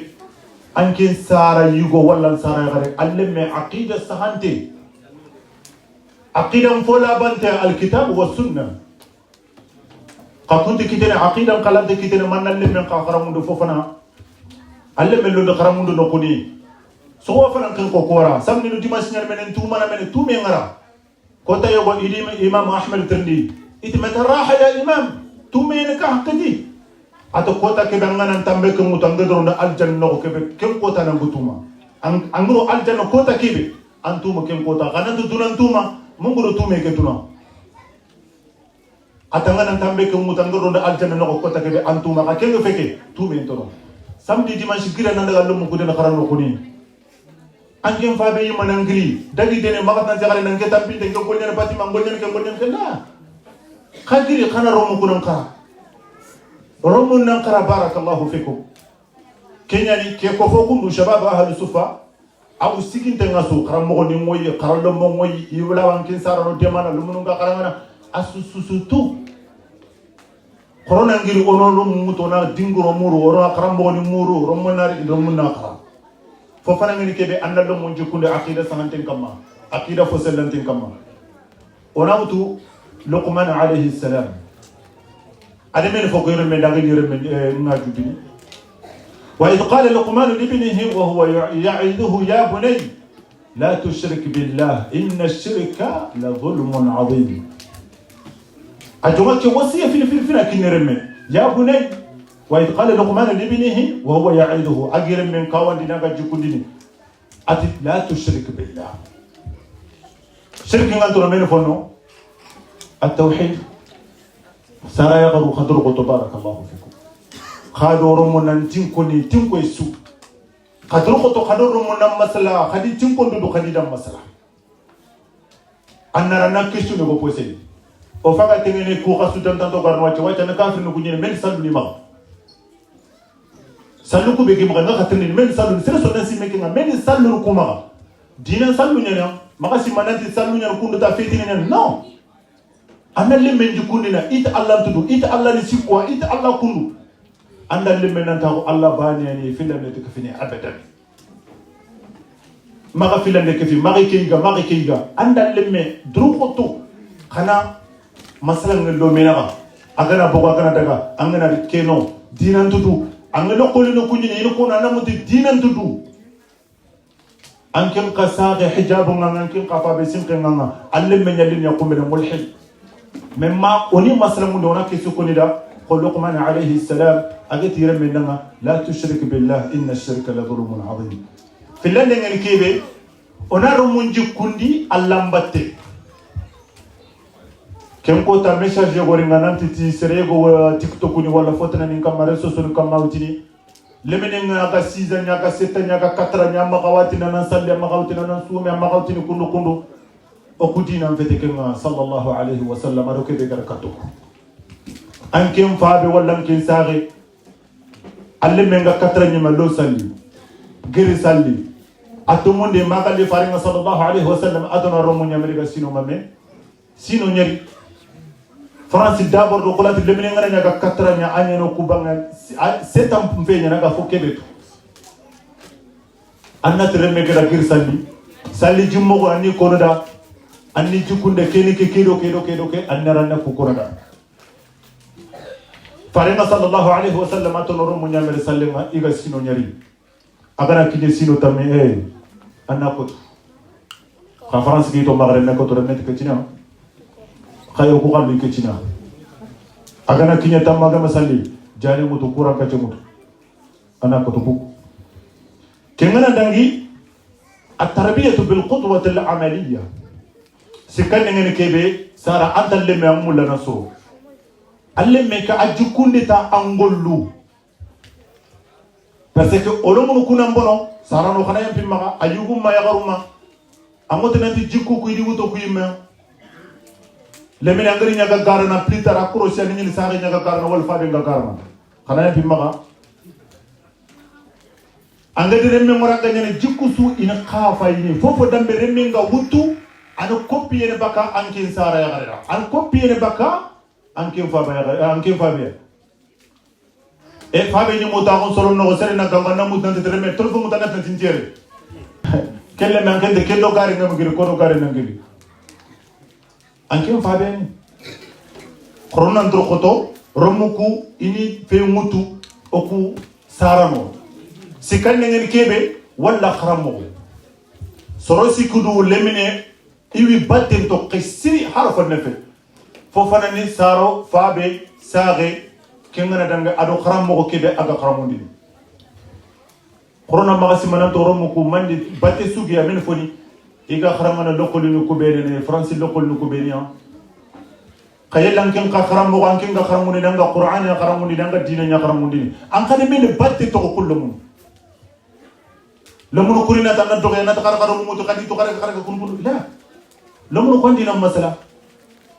anken sara yugo wala sara gare allemme aqida sahante aqida fola bante alkitab wa sunna qatunti kitene aqida qalante kitene manal lemme qaramundo fofana allemme lo qaramundo no kuni so wa fana kan ko kora samni no dimas nyal menen tu mana menen tu me ngara kota yogo imam ahmad tirdi itmata raha ya imam tu me ne ka hakati ato kota ke bangana tambe ko mutanga doronda aljanna ko ke ken kota na gutuma angro aljanna kota kibe antuma ken kota kana to dunantuma munguro tume ke tuna atanga tambe ko mutanga doronda aljanna ko kota ke antuma ka ken feke tume tono samedi dimanche gira na daga lumu kudena karano kuni angen fabe yima nangri dagi dene magata jagale nange tambi de ko golnya bati mangolnya ke golnya ke na khadiri khana romu kunan ka romun nan kara barakallahu fikum kenyani ke ko fokundu shabab ahlu sufa abu siginte ngaso karamo ni moyi karalo mo moyi yibla wankin sarano demana lumunu ga karangana asususutu corona ngiri onono mutona dinguro muru oro karamo ni muru romonari romuna kara fo fana ngani kebe andalo mo jikunde aqida sananten kamma aqida fo selanten kamma onawtu Luqman alayhi salam ademene foko yirme dangi yirme ngajubini wa idh qala Luqman li ibnihi wa huwa ya'iduhu ya bunay la tushrik billah inna ash-shirka la dhulmun 'adhim ajuma ke wasiya fil kinirme ya bunay wa idh qala Luqman li ibnihi wa huwa ya'iduhu agirim min kawandi naga jikundini ati la tushrik billah shirki ngantoro men fonno التوحيد سارا يغرو خدرو تبارك الله فيكم خادورو من تنكوني تنكو يسو خدرو من مسلا خدي تنكون دو خدي دم مسلا أنا رانا كيشو نبو بوسي او فاغا تنيني كو خاسو تنتو غارنو واتي انا كافر نكو ني من سالو ني ما سالو كو بيغي ما خاتني من سالو سيرو سو نسي ميكي من سالو كو ما دينا سالو ني ما سي ماناتي سالو ني كو نتا فيتي ني نو أنا اللي من جكوننا إيت الله تدو إيت الله نسيقوا إيت الله كله أنا اللي من نتاو الله بانياني في لم يتكفيني أبدا ما في لم يكفي ما كيجا أنا اللي من دروقتو خنا مثلا لو منا أغنى بوا أغنى دعا أغنى كينو دينان تدو أغنى كلنا كوني ينكون أنا مدي دينان تدو أنكم قصاغ حجابنا أنكم قفا بسمكنا اللي من يلين يقوم من الملحد مما أني مثلا من دونا كيسو كونيدا قل لقمان عليه السلام أجت يرمينا لا تشرك بالله إن الشرك لظلم عظيم في اللندن الكيبي أنا رمونجي كوندي اللامبتة كم كوتا ميساج يقولنا نانتي سريغو تيك توكوني ولا فوتنا نكمل رسوسو نكمل وتني لمن نعك سيزن نعك ستة نعك كتر نعم مقاوتنا نسال مقاوتنا نسوم مقاوتنا كندو okudina mfetekenga sallallahu alayhi wa sallam aroke be garakato ankem faabe walla ankem saare alle menga katrani ma lo salli geri salli atomunde magali faringa sallallahu alayhi wa sallam adona romo nyamriga sino mame sino nyari france d'abord do kolati le menga nga katrani anyeno kubanga setam mfenya naga fokebeto annat remme gera geri salli jummo ko anni konoda anni jukunde keni ke kedo ke annarana ku korada farema sallallahu alaihi wasallam atoro mo nyamere sallema iga sino nyari agara kije sino tamme annako ka france ki to magare ne ko to remete ke cina khayo ku qalli ke cina agana kinya tamma ga masalli jani mutu kura ka cemutu annako to bu kengana dangi at-tarbiyatu bil qudwati al-amaliyya sikkan ngene kebe sara antal le me amul na so alle me ka ajukunde ta angollu parce que olomo kuna mbono sara no khana yampi maga ayugum ma yagaruma amote nanti jikku ku di wuto ku yimma le me ngari nyaga garana plus tard accrocher ni sara nyaga garana wal fa be garana khana yampi maga angade remme moranga nyane jikku su ina khafa yini fofo dambe remme nga wutu ana copier baka ankin sara ya garira an copier baka ankin fa ba ankin fa be e fa be ni muta on solo no sere na gamba na muta de remme tolfo muta na tintiere kelle man kende kello gari ngam giri ko do gari ngiri ankin fa be ni corona ndro khoto romuku ini fe mutu oku sarano sikal ngeen kebe wala kharamo soro sikudu lemine iwi batten to qisiri harfa nafi fofana ni saro fabe sare kengana danga ado kharamo ko kebe aga kharamo ndi corona magasi manan to romuku mandi batte sugi amen foni iga kharamo na lokoli ni ko bere ne france lokoli ni ko bere ya kayelan ken ka kharamo an ken ga kharamo ni danga qur'an ya kharamo ni danga dina nya kharamo ndi an kade men batte to ko kullum lamuno kurina tan do ga na ta kara mo to kadi to kara kun la lamuno ko ndina masala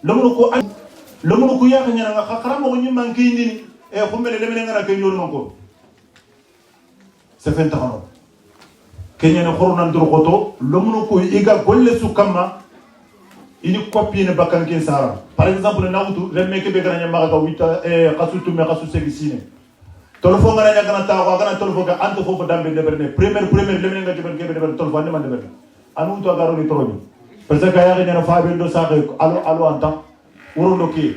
lamuno ko ya ka nyana nga kara mo nyi man kay ndini e ko mele lemene ngara kay nyol nako se fen taxano kenya na khoruna ndur khoto lamuno ko iga golle su kama ini copie ne bakan ken sara par exemple na wutu remme ke be gana nyama ga wita e qasutu me qasu segisine tolfo ngana nyagana ta ko gana tolfo ga anto fofo dambe de berne premier lemene nga jibal kebe de berne tolfo ande man de berne anu to agaro ni toroni parce que ya ganya fa be do sa alo anta wuro ki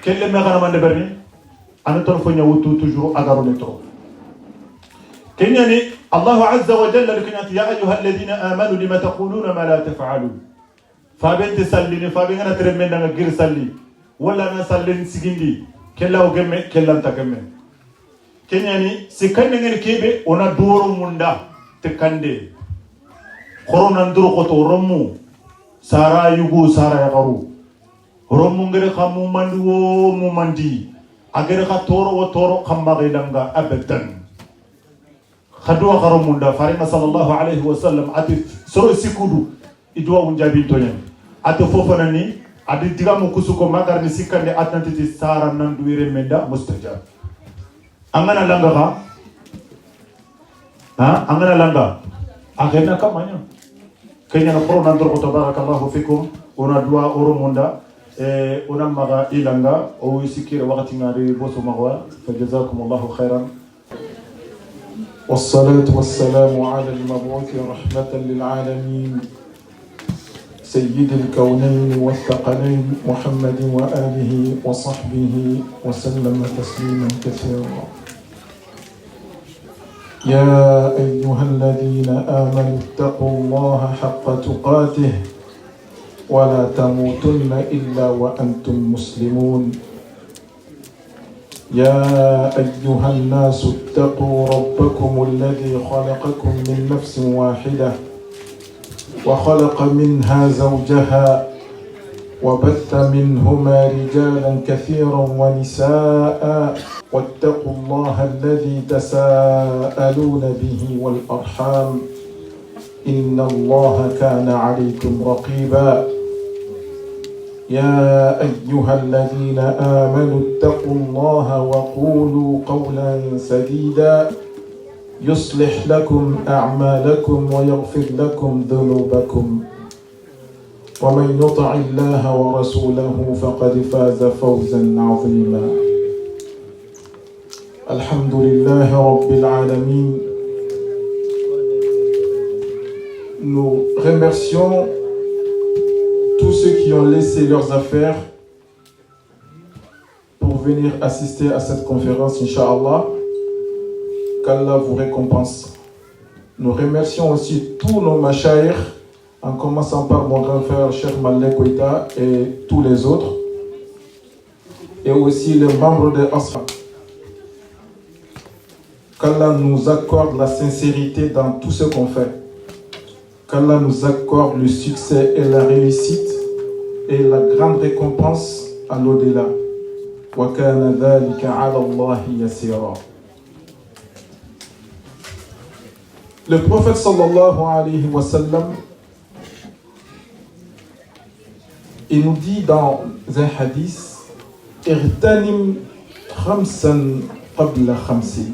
kelle me kana mande berni an ton fo nyawtu toujours agaro le trop kenyani Allah azza wa jalla likunati ya ayyuha alladhina amanu lima taquluna ma la taf'alun fa be sallini fa be ngana tremme nga gir salli wala na sallin sigindi kella o gemme kella ta gemme kenyani sikande ngel kebe ona doro munda te kande korona nduro ko to romu sara yugo sara ya garu romu ngere khamu mandi wo mu mandi agere kha toro wo toro khamma gaidanga abadan khadwa garu munda farima sallallahu alaihi wasallam ati soro sikudu idwa unjabi tonya ati fofana ni adi digamu kusuko magar ni sikande atantiti sara nandu wire menda mustajab angana langa angana langa akhirna kamanya kenya na corona ndro ko tabarakallahu fikum ona dua oromunda ona maga ilanga o sikira wakati ngari boso magwa fajazakumullahu khairan والصلاة والسلام على المبعوث رحمة للعالمين سيد الكونين والثقلين محمد وآله وصحبه وسلم تسليما كثيرا يا أيها الذين آمنوا اتقوا الله حق تقاته ولا تموتن إلا وأنتم مسلمون يا أيها الناس اتقوا ربكم الذي خلقكم من نفس واحدة وخلق منها زوجها وبث منهما رجالا كثيرا ونساء واتقوا الله الذي تساءلون به والأرحام إن الله كان عليكم رقيبا يا أيها الذين آمنوا اتقوا الله وقولوا قولا سديدا يصلح لكم أعمالكم ويغفر لكم ذنوبكم ومن يطع الله ورسوله فقد فاز فوزا عظيما الحمد لله رب العالمين. Nous remercions tous ceux qui ont laissé leurs affaires pour venir assister à cette conférence, Inch'Allah. Qu'Allah vous récompense. Nous remercions aussi tous nos mashayikh, en commençant par mon grand frère Cheikh Malek Koita et tous les autres, et aussi les membres de Asra. Qu'Allah nous accorde la sincérité dans tout ce qu'on fait. Qu'Allah nous accorde le succès et la réussite et la grande récompense à l'au-delà. Wa kana dhalika ala Allahi yasira. Le prophète sallallahu alayhi wa sallam, il nous dit dans un hadith, Irtanim khamsan qabla khamsin.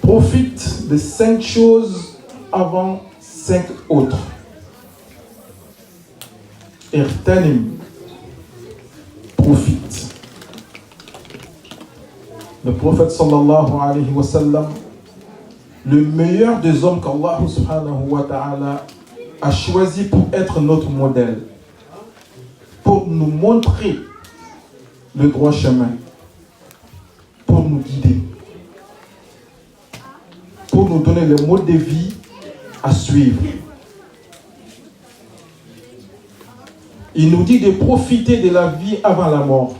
Profite de 5 choses avant 5 autres. Irtanim, profite. Le prophète sallallahu alayhi wa sallam, le meilleur des hommes qu'Allah subhanahu wa ta'ala a choisi pour être notre modèle, pour nous montrer le droit chemin, pour nous guider, pour nous donner le mode de vie à suivre. Il nous dit de profiter de la vie avant la mort,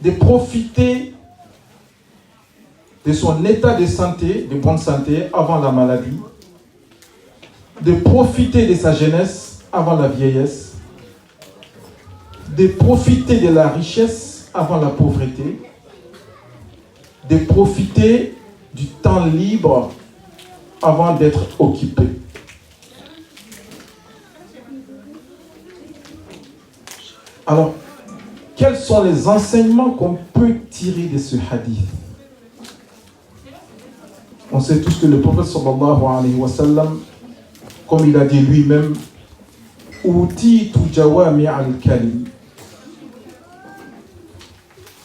de profiter de son état de santé, de bonne santé avant la maladie, de profiter de sa jeunesse avant la vieillesse, de profiter de la richesse avant la pauvreté, de profiter du temps libre avant d'être occupé. Alors, quels sont les enseignements qu'on peut tirer de ce hadith? On sait tous que le prophète sallallahu alayhi wa sallam, comme il a dit lui-même, Utitu jawami al-kalim.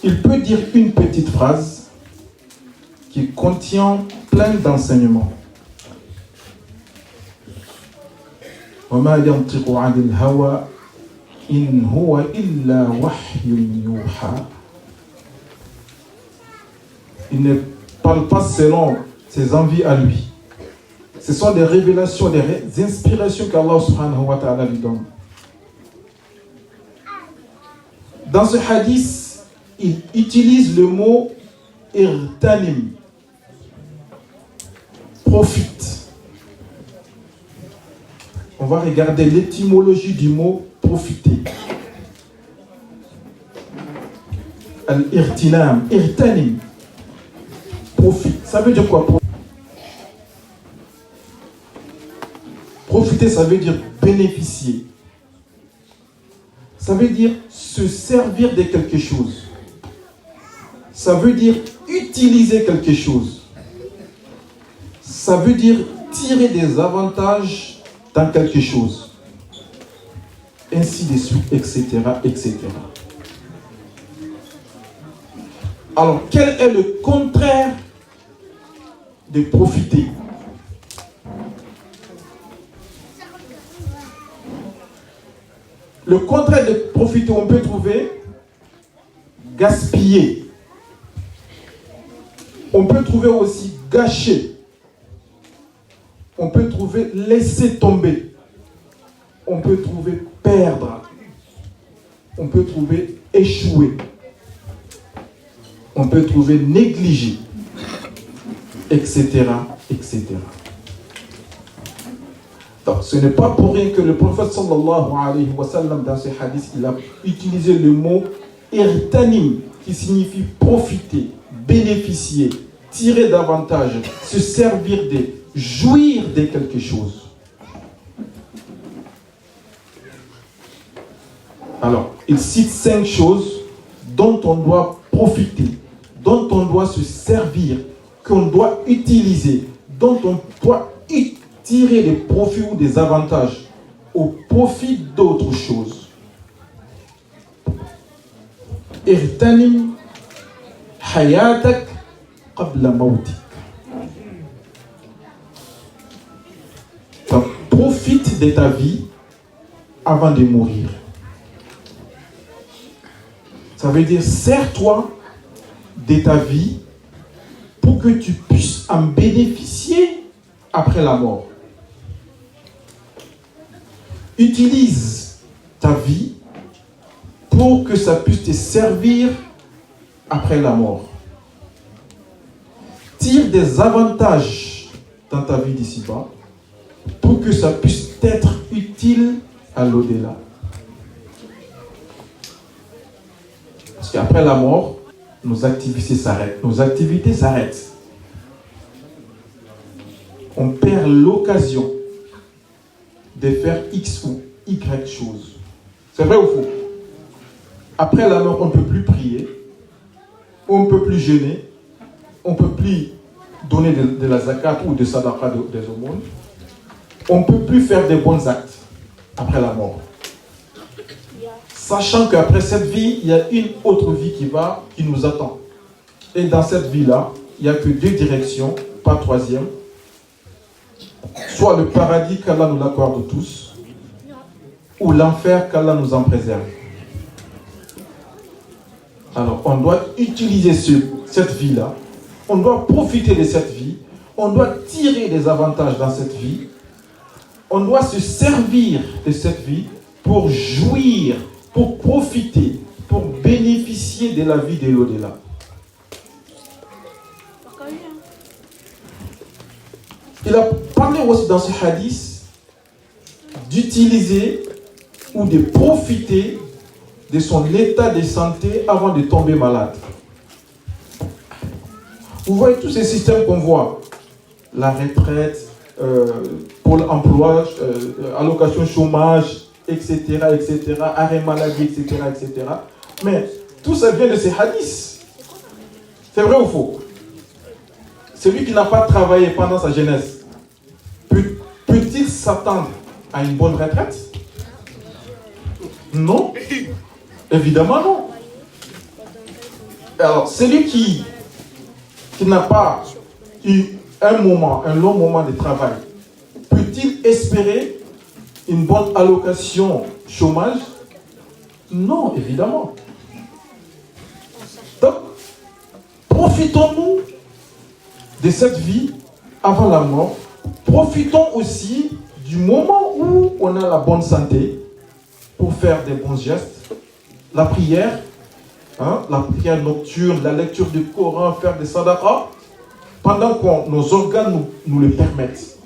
Il peut dire une petite phrase qui contient plein d'enseignements. وَمَا يَنْطِقُ عَنِ الْهَوَىٰ إِنْ هُوَ إِلَّا وَحْيٌ يُوحَىٰ. Il ne parle pas selon ses envies à lui. Ce sont des révélations, des inspirations qu'Allah subhanahu wa ta'ala lui donne. Dans ce hadith, il utilise le mot irtanim, profite. On va regarder l'étymologie du mot profiter. Al-irtinam, irtanim, profite. Ça veut dire quoi? Profiter, ça veut dire bénéficier. Ça veut dire se servir de quelque chose. Ça veut dire utiliser quelque chose. Ça veut dire tirer des avantages dans quelque chose. Ainsi de suite, etc., etc. Alors, quel est le contraire de profiter? Le contraire de profiter, on peut trouver gaspiller. On peut trouver aussi gâcher. On peut trouver laisser tomber. On peut trouver perdre. On peut trouver échouer. On peut trouver négliger, etc., etc. Donc, ce n'est pas pour rien que le prophète sallallahu alayhi wa sallam, dans ce hadith, il a utilisé le mot irtanim, qui signifie profiter, bénéficier, tirer davantage, se servir de, jouir de quelque chose. Alors, il cite 5 choses dont on doit profiter, dont on doit se servir, qu'on doit utiliser, dont on doit tirer des profits ou des avantages au profit d'autres choses. Irtanim hayatak qabla mawtik. Profite de ta vie avant de mourir. Ça veut dire, sers-toi de ta vie pour que tu puisses en bénéficier après la mort. Utilise ta vie pour que ça puisse te servir après la mort. Tire des avantages dans ta vie d'ici-bas pour que ça puisse être utile à l'au-delà. Parce qu'après la mort, nos activités s'arrêtent. Nos activités s'arrêtent. On perd l'occasion de faire X ou Y chose. C'est vrai ou faux? Après la mort, on ne peut plus prier, on ne peut plus jeûner, on ne peut plus donner de la zakat ou de sadaqa des aumônes, on ne peut plus faire des bons actes après la mort. Sachant qu'après cette vie, il y a une autre vie qui nous attend. Et dans cette vie-là, il n'y a que 2 directions, pas 3e. Soit le paradis qu'Allah nous l'accorde tous, ou l'enfer qu'Allah nous en préserve. Alors, on doit utiliser cette vie-là, on doit profiter de cette vie, on doit tirer des avantages dans cette vie, on doit se servir de cette vie pour jouir, pour profiter, pour bénéficier de la vie de l'au-delà. Il a parlé aussi dans ce hadith d'utiliser ou de profiter de son état de santé avant de tomber malade. Vous voyez tous ces systèmes qu'on voit, la retraite, pôle emploi, allocation chômage, etc., etc., arrêt maladie, etc., etc. Mais tout ça vient de ces hadiths. C'est vrai ou faux? Celui qui n'a pas travaillé pendant sa jeunesse, peut-il s'attendre à une bonne retraite? Non. Évidemment non. Alors, celui qui n'a pas eu un long moment de travail, peut-il espérer une bonne allocation chômage? Non, évidemment. Donc, profitons-nous de cette vie avant la mort. Profitons aussi du moment où on a la bonne santé pour faire des bons gestes. La prière nocturne, la lecture du Coran, faire des sadaqas, pendant que nos organes nous le permettent,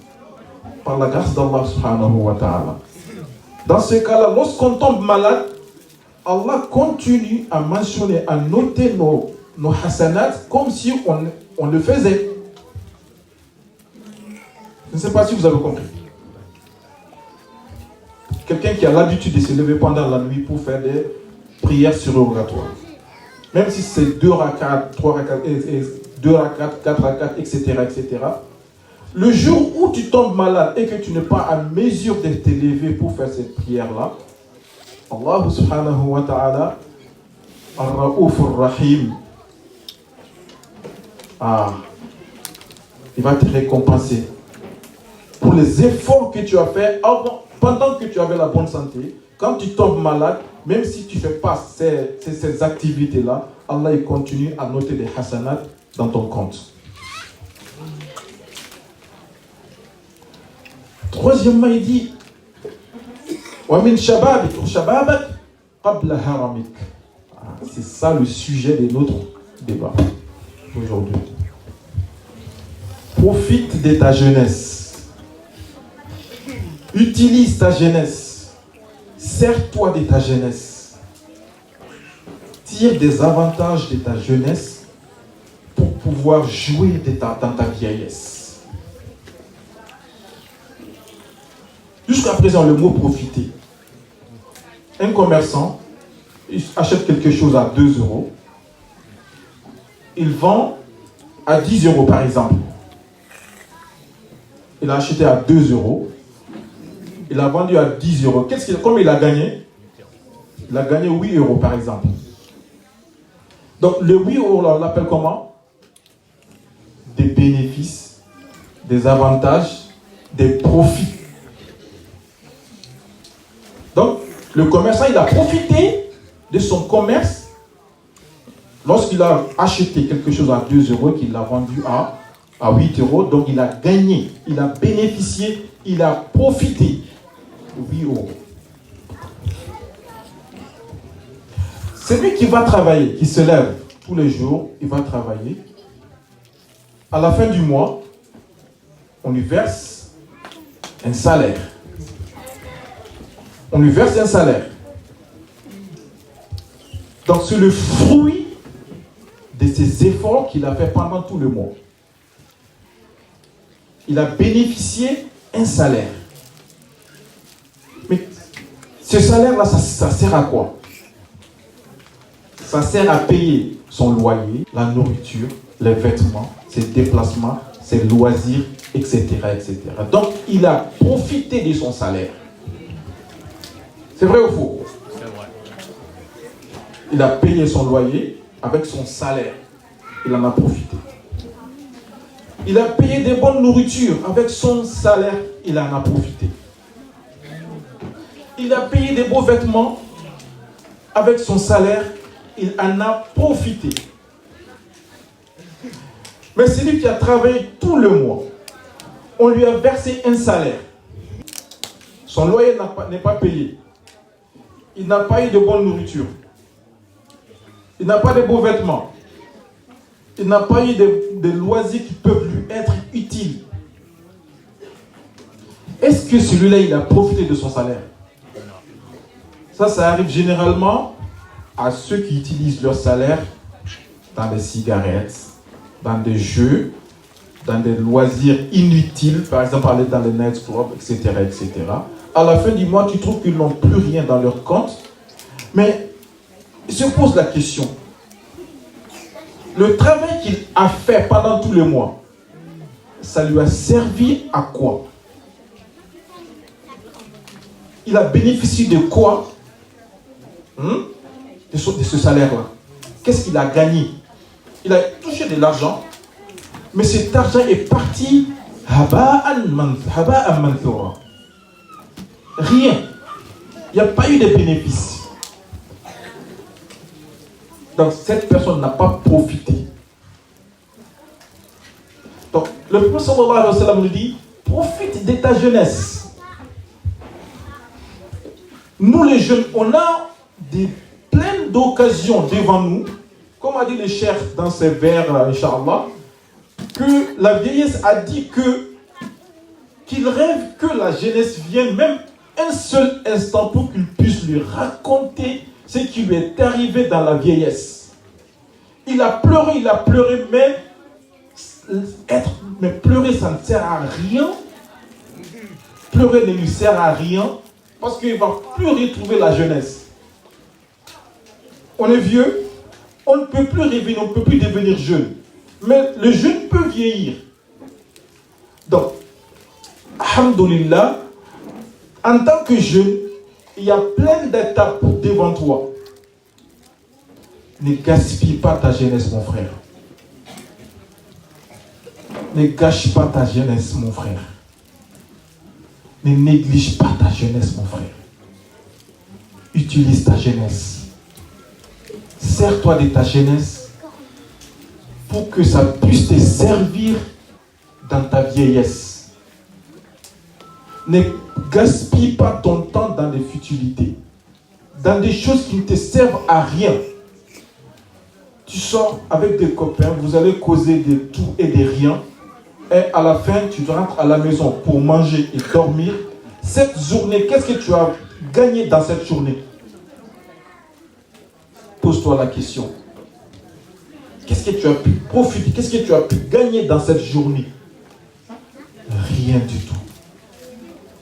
par la grâce d'Allah subhanahu wa ta'ala. Dans ce cas-là, lorsqu'on tombe malade, Allah continue à mentionner, à noter nos hasanats comme si on le faisait. Je ne sais pas si vous avez compris. Quelqu'un qui a l'habitude de se lever pendant la nuit pour faire des prières surrogatoires. Même si c'est 2 rakats, 3 rakats, 2 rakats, 4 rakats, etc., etc. Le jour où tu tombes malade et que tu n'es pas à mesure de te lever pour faire cette prière-là, Allah subhanahu wa ta'ala, Ar-Ra'ouf Ar-Rahim, il va te récompenser pour les efforts que tu as fait pendant que tu avais la bonne santé. Quand tu tombes malade, même si tu ne fais pas ces activités-là, Allah il continue à noter des hasanats dans ton compte. Troisièmement, il dit وَمِنْ شَبَابِكَ شَبَابَكَ قَبْلَ هَرَمِكَ. C'est ça le sujet de notre débat aujourd'hui. Profite de ta jeunesse. Utilise ta jeunesse. Sers-toi de ta jeunesse. Tire des avantages de ta jeunesse pour pouvoir jouer dans ta vieillesse. Jusqu'à présent, le mot profiter. Un commerçant, il achète quelque chose à 2 euros. Il vend à 10 euros par exemple. Il a acheté à 2 euros. Il a vendu à 10 euros. Comme il a gagné? Il a gagné 8 euros par exemple. Donc le 8 euros, on l'appelle comment? Des bénéfices, des avantages, des profits. Donc le commerçant, il a profité de son commerce lorsqu'il a acheté quelque chose à 2 euros, qu'il l'a vendu à 8 euros. Donc il a gagné, il a bénéficié, il a profité. 8 euros. Celui qui va travailler, qui se lève tous les jours, il va travailler. À la fin du mois, on lui verse un salaire. On lui verse un salaire. Donc c'est le fruit de ses efforts qu'il a fait pendant tout le mois. Il a bénéficié un salaire. Mais ce salaire-là, ça sert à quoi? Ça sert à payer son loyer, la nourriture, les vêtements, ses déplacements, ses loisirs, etc., etc. Donc, il a profité de son salaire. C'est vrai ou faux? C'est vrai. Il a payé son loyer avec son salaire. Il en a profité. Il a payé des bonnes nourritures avec son salaire. Il en a profité. Il a payé des beaux vêtements avec son salaire. Il en a profité. Mais celui qui a travaillé tout le mois, on lui a versé un salaire. Son loyer n'est pas payé. Il n'a pas eu de bonne nourriture. Il n'a pas de beaux vêtements. Il n'a pas eu de loisirs qui peuvent lui être utiles. Est-ce que celui-là, il a profité de son salaire? Ça arrive généralement à ceux qui utilisent leur salaire dans des cigarettes, dans des jeux, dans des loisirs inutiles, par exemple aller dans les night clubs, etc., etc. À la fin du mois, tu trouves qu'ils n'ont plus rien dans leur compte. Mais il se pose la question. Le travail qu'il a fait pendant tout le mois, ça lui a servi à quoi? Il a bénéficié de quoi? De ce salaire-là. Qu'est-ce qu'il a gagné? Il a touché de l'argent, mais cet argent est parti haba'an manthura. Rien. Il n'y a pas eu de bénéfices. Donc cette personne n'a pas profité. Donc le prophète sallallahu alayhi wa sallam nous dit, profite de ta jeunesse. Nous les jeunes, on a plein d'occasions devant nous, comme a dit le cheikh dans ses vers, Inch'Allah, que la vieillesse a dit qu'il rêve que la jeunesse vienne même un seul instant pour qu'il puisse lui raconter ce qui lui est arrivé dans la vieillesse. Il a pleuré, mais pleurer ça ne sert à rien. Pleurer ne lui sert à rien parce qu'il ne va plus retrouver la jeunesse. On est vieux, on ne peut plus rêver, on ne peut plus devenir jeune. Mais le jeune peut vieillir. Donc, alhamdoulilah, en tant que jeune, il y a plein d'étapes devant toi. Ne gaspille pas ta jeunesse, mon frère. Ne gâche pas ta jeunesse, mon frère. Ne néglige pas ta jeunesse, mon frère. Utilise ta jeunesse. Sers-toi de ta jeunesse pour que ça puisse te servir dans ta vieillesse. Ne gaspille pas ton temps dans des futilités, dans des choses qui ne te servent à rien. Tu sors avec des copains, vous allez causer de tout et de rien, et à la fin, tu rentres à la maison pour manger et dormir. Cette journée, qu'est-ce que tu as gagné dans cette journée? Pose-toi la question. Qu'est-ce que tu as pu profiter? Qu'est-ce que tu as pu gagner dans cette journée? Rien du tout.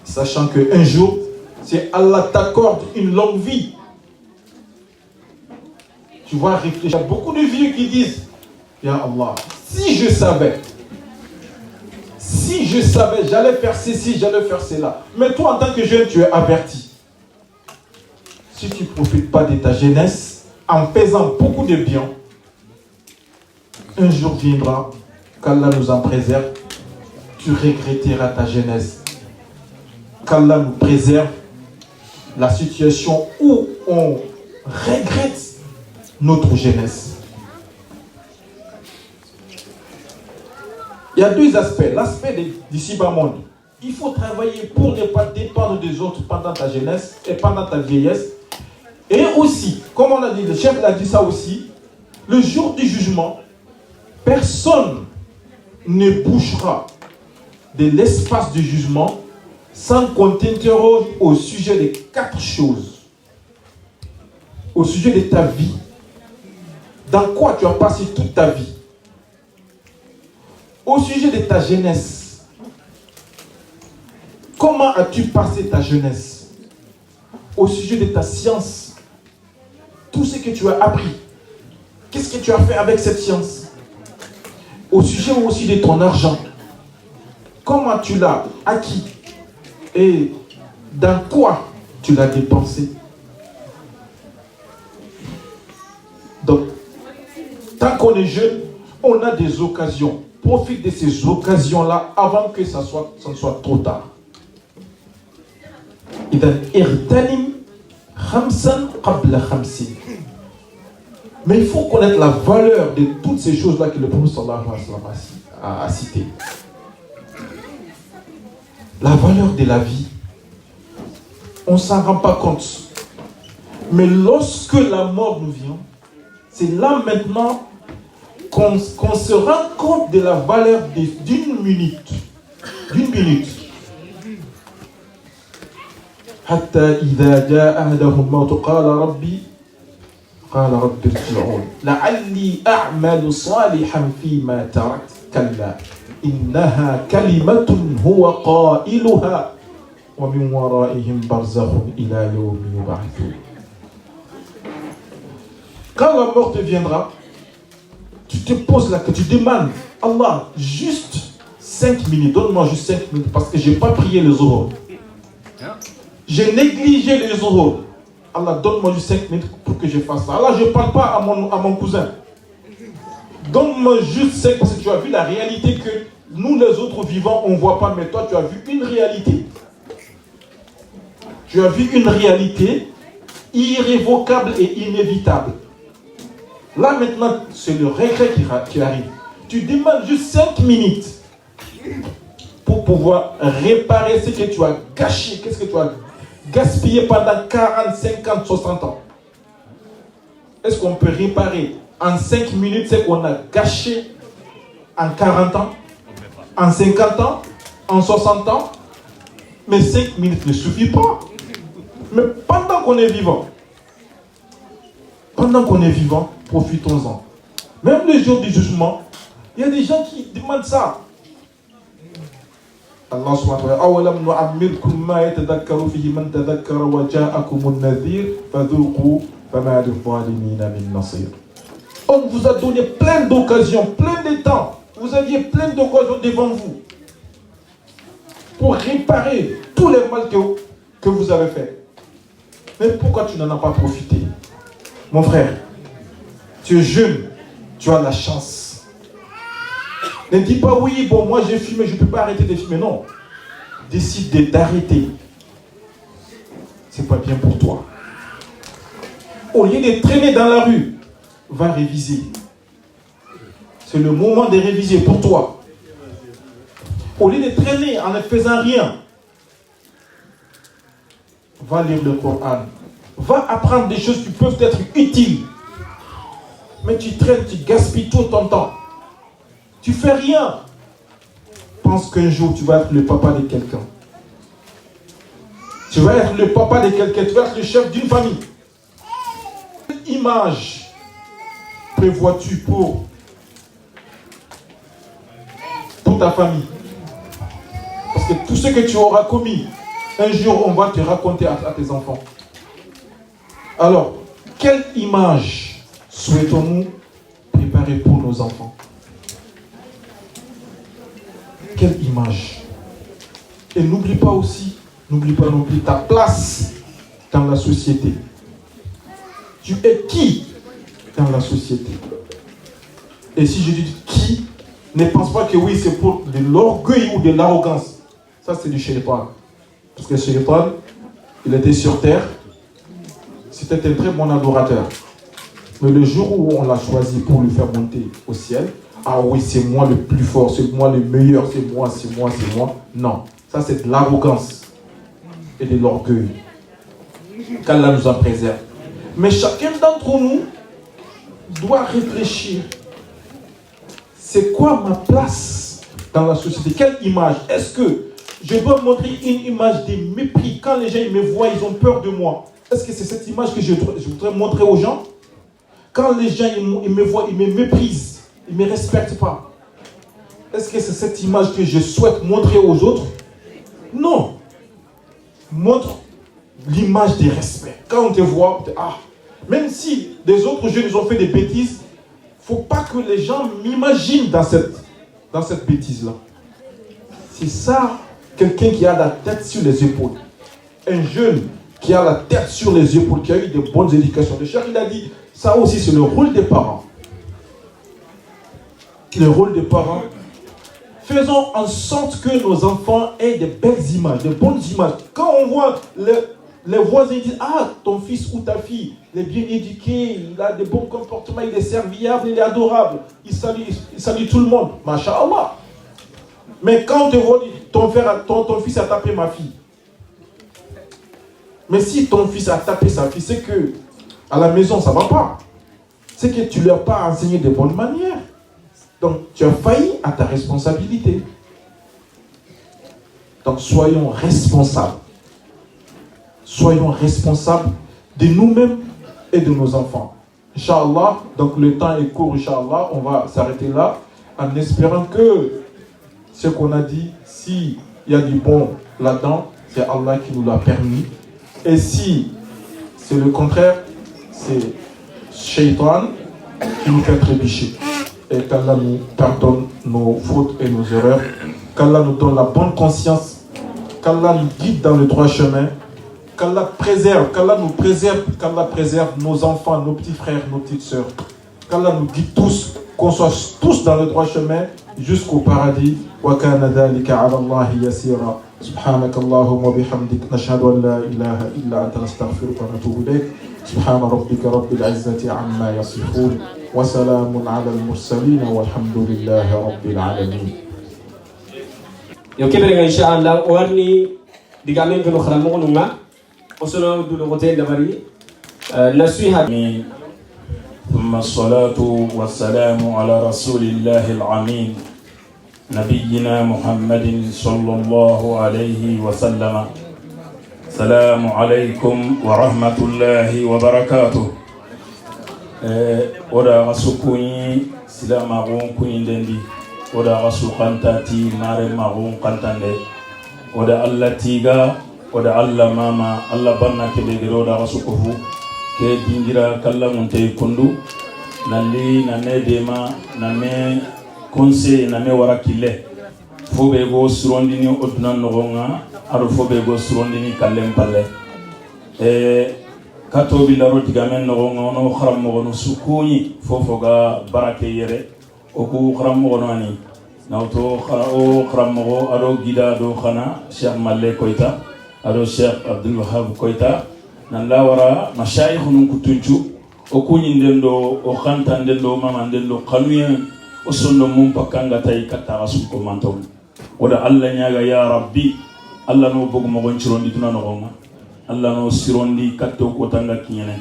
Sachant qu'un jour, si Allah t'accorde une longue vie, tu vas réfléchir. Il y a beaucoup de vieux qui disent, ya Allah, si je savais, j'allais faire ceci, j'allais faire cela. Mais toi, en tant que jeune, tu es averti. Si tu ne profites pas de ta jeunesse, en faisant beaucoup de bien, un jour viendra, qu'Allah nous en préserve, tu regretteras ta jeunesse. Qu'Allah nous préserve la situation où on regrette notre jeunesse. Il y a deux aspects. L'aspect d'ici-bas monde. Il faut travailler pour ne pas dépendre des autres pendant ta jeunesse et pendant ta vieillesse. Et aussi, comme on a dit, le chef l'a dit ça aussi, le jour du jugement, personne ne bougera de l'espace du jugement sans qu'on t'interroge au sujet de 4 choses. Au sujet de ta vie. Dans quoi tu as passé toute ta vie. Au sujet de ta jeunesse. Comment as-tu passé ta jeunesse? Au sujet de ta science. Tout ce que tu as appris. Qu'est-ce que tu as fait avec cette science? Au sujet aussi de ton argent. Comment tu l'as acquis? Et dans quoi tu l'as dépensé? Donc, tant qu'on est jeune, on a des occasions. Profite de ces occasions-là avant que ça ne soit trop tard. Mais il faut connaître la valeur de toutes ces choses-là que le prophète sallallahu alayhi wa sallam a citées. La valeur de la vie, on ne s'en rend pas compte. Mais lorsque la mort nous vient, c'est là maintenant qu'on se rend compte de la valeur d'une minute. D'une minute. حتى إذا جاء أحدهم الموت قال ربي ارجعون لعلي أعمل صالحا فيما تركت كلا إنها كلمة هو قائلها ومن ورائهم برزخ إلى يوم يبعثون. Quand la mort te viendra, tu te poses là, que tu demandes, Allah, juste 5 minutes, donne-moi juste 5 minutes parce que je n'ai pas prié les zuhur. J'ai négligé les zuhur. Allah, donne-moi juste 5 minutes pour que je fasse ça. Allah, je ne parle pas à mon cousin. Donne-moi juste 5 parce que tu as vu la réalité que nous les autres vivants, on ne voit pas, mais toi tu as vu une réalité. Tu as vu une réalité irrévocable et inévitable. Là maintenant, c'est le regret qui arrive. Tu demandes juste 5 minutes pour pouvoir réparer ce que tu as gâché, qu'est-ce que tu as gaspillé pendant 40, 50, 60 ans. Est-ce qu'on peut réparer en 5 minutes ce qu'on a gâché en 40 ans, en 50 ans, en 60 ans? Mais 5 minutes ne suffit pas. Mais pendant qu'on est vivant, profitons-en. Même le jour du jugement, il y a des gens qui demandent ça. Allah subhanahu wa ta'ala, awalam nu'ammirkum ma yatadhakkaru fihi man tadhakkara wa ja'akumun nadhir fadhuqu fama lidh-dhalimina min nasir. On vous a donné plein d'occasions, plein de temps. Vous aviez plein d'occasions devant vous pour réparer tous les mal que vous avez fait. Mais pourquoi tu n'en as pas profité? Mon frère, tu es jeune, tu as la chance. Ne dis pas oui, bon, moi j'ai fumé, je ne peux pas arrêter de fumer. Non. Décide d'arrêter. C'est pas bien pour toi. Au lieu de traîner dans la rue, va réviser. C'est le moment de réviser pour toi. Au lieu de traîner en ne faisant rien, va lire le Coran. Va apprendre des choses qui peuvent être utiles. Mais tu traînes, tu gaspilles tout ton temps. Tu fais rien. Pense qu'un jour tu vas être le papa de quelqu'un. Tu vas être le papa de quelqu'un. Tu vas être le chef d'une famille. Quelle image prévois-tu pour ta famille? Parce que tout ce que tu auras commis, un jour on va te raconter à tes enfants. Alors, quelle image souhaitons-nous préparer pour nos enfants? Quelle image? Et n'oublie pas non plus ta place dans la société. Tu es qui dans la société? Et si je dis qui, ne pense pas que oui, c'est pour de l'orgueil ou de l'arrogance. Ça, c'est du shaitan. Parce que shaitan, il était sur terre. C'était un très bon adorateur. Mais le jour où on l'a choisi pour lui faire monter au ciel, ah oui, c'est moi le plus fort, c'est moi le meilleur, c'est moi. Non, ça c'est de l'arrogance et de l'orgueil. Qu'Allah nous en préserve. Mais chacun d'entre nous doit réfléchir. C'est quoi ma place dans la société? Quelle image? Est-ce que je dois montrer une image de mépris? Quand les gens me voient, ils ont peur de moi. Est-ce que c'est cette image que je voudrais montrer aux gens? Quand les gens ils me voient, ils me méprisent, ils ne me respectent pas. Est-ce que c'est cette image que je souhaite montrer aux autres? Non. Montre l'image de respect. Quand on te voit, même si les autres jeunes ils ont fait des bêtises, il ne faut pas que les gens m'imaginent dans cette bêtise-là. C'est ça, quelqu'un qui a la tête sur les épaules. Un jeune qui a la tête sur les épaules, qui a eu de bonnes éducations. Le chef, il a dit, ça aussi c'est le rôle des parents. Le rôle des parents. Faisons en sorte que nos enfants aient de belles images, de bonnes images. Quand on voit les voisins disent, ton fils ou ta fille, il est bien éduqué, il a de bons comportements, il est serviable, il est adorable, il salue tout le monde. Masha'Allah. Mais quand on te voit, ton fils a tapé ma fille. Mais si ton fils a tapé sa fille, c'est que à la maison, ça ne va pas. C'est que tu ne leur as pas enseigné de bonnes manières. Donc, tu as failli à ta responsabilité. Donc, soyons responsables. Soyons responsables de nous-mêmes et de nos enfants. Inch'Allah, donc le temps est court, Inch'Allah, on va s'arrêter là en espérant que ce qu'on a dit, s'il y a du bon là-dedans, c'est Allah qui nous l'a permis. Et si c'est le contraire, c'est Shaitan qui nous fait trébucher. Et qu'Allah nous pardonne nos fautes et nos erreurs. Qu'Allah nous donne la bonne conscience. Qu'Allah nous guide dans le droit chemin. Qu'Allah préserve, qu'Allah nous préserve, qu'Allah préserve nos enfants, nos petits frères, nos petites sœurs. Qu'Allah nous guide tous, qu'on soit tous dans le droit chemin jusqu'au paradis. Wa kana dhalika ala Allah yasira. سبحانك اللهم وبحمدك نشهد أن لا إله إلا أنت نستغفرك ونتوب إليك سبحان ربك رب العزة عما يصفون وسلام على المرسلين والحمد لله رب العالمين. يوكبرنا إن شاء الله وارني دعامين في الخرام مغنوما وصلنا بدون دبري نسويها. ثم الصلاة والسلام على رسول الله العمين نبينا محمد صلى الله عليه وسلم. السلام عليكم ورحمة الله وبركاته. oda asukuni sila magun kunindandi oda asukantati mare magun kantande oda alla tiga oda alla mama alla banna kebegero oda asukufu ke dingira kala munte kundu nali nane dema name konse name warakile fobe go surondini oduna nogonga aro fobe go surondini kallem palle kato bilaro digamen nogonga no kharam mogono sukuni fofoga barake yere oku kharam mogono ani nauto kharam mogo aro gida do khana Cheikh Malle Koita aro Cheikh Abdul Wahab Koita nanda wara mashayikh nun kutunchu oku nyindendo o khantandendo mamandendo khanuyen o sonno mum pakanga tay katta rasul ko mantom oda alla nyaga ya rabbi alla no bogu mo gonchirondi tuna no gonga alla no sirondi katto ko tanga kinyene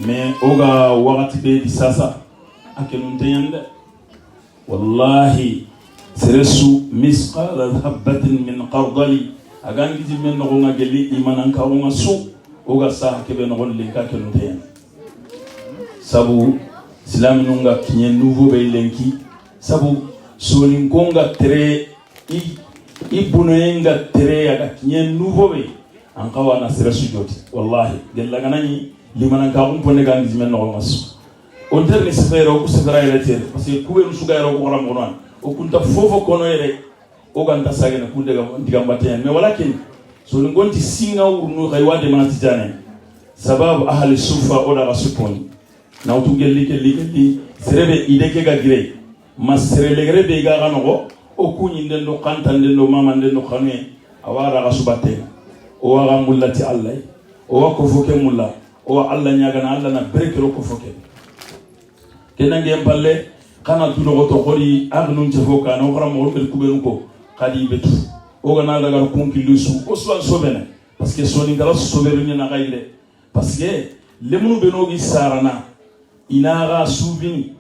me oga wakati be di sasa akenun tayande wallahi seresu misqala habatin min qardali agangi jimen no gonga geli imanan ka gonga su oga sa kebe no gon linka kenun tayande sabu islam nunga kinye nouveau be lenki sabu sonin konga tere i bunoyenga tere aga kinye nouveau be an kawa na sere sujoti wallahi gella ganani limanan ka umponde gan jimen no mas on terni sefero ku sefera yete parce que ku welu suga yero ko ram gonon o kunta fofo kono yere o ganta sagena ku diga mbaten mais walakin sonin gonti singa urnu khaywade manati jane sabab ahli sufa oda rasuponi na utu gelli serebe ideke ga gire masrele grebe ga ganogo o kunyi ndendo kanta ndendo mama ndendo khanwe awara ga subate o wa mullati allah o wa ko foke mulla o wa allah nyaga na allah na berekero ko foke kenange mballe kana tulo to khori agnun te foka no khara mo be kubenu ko khadi betu o ga na daga kunki lusu o so sobene parce que soni ngara sobelu ni na gaide parce que lemunu benogi sarana inaga souvini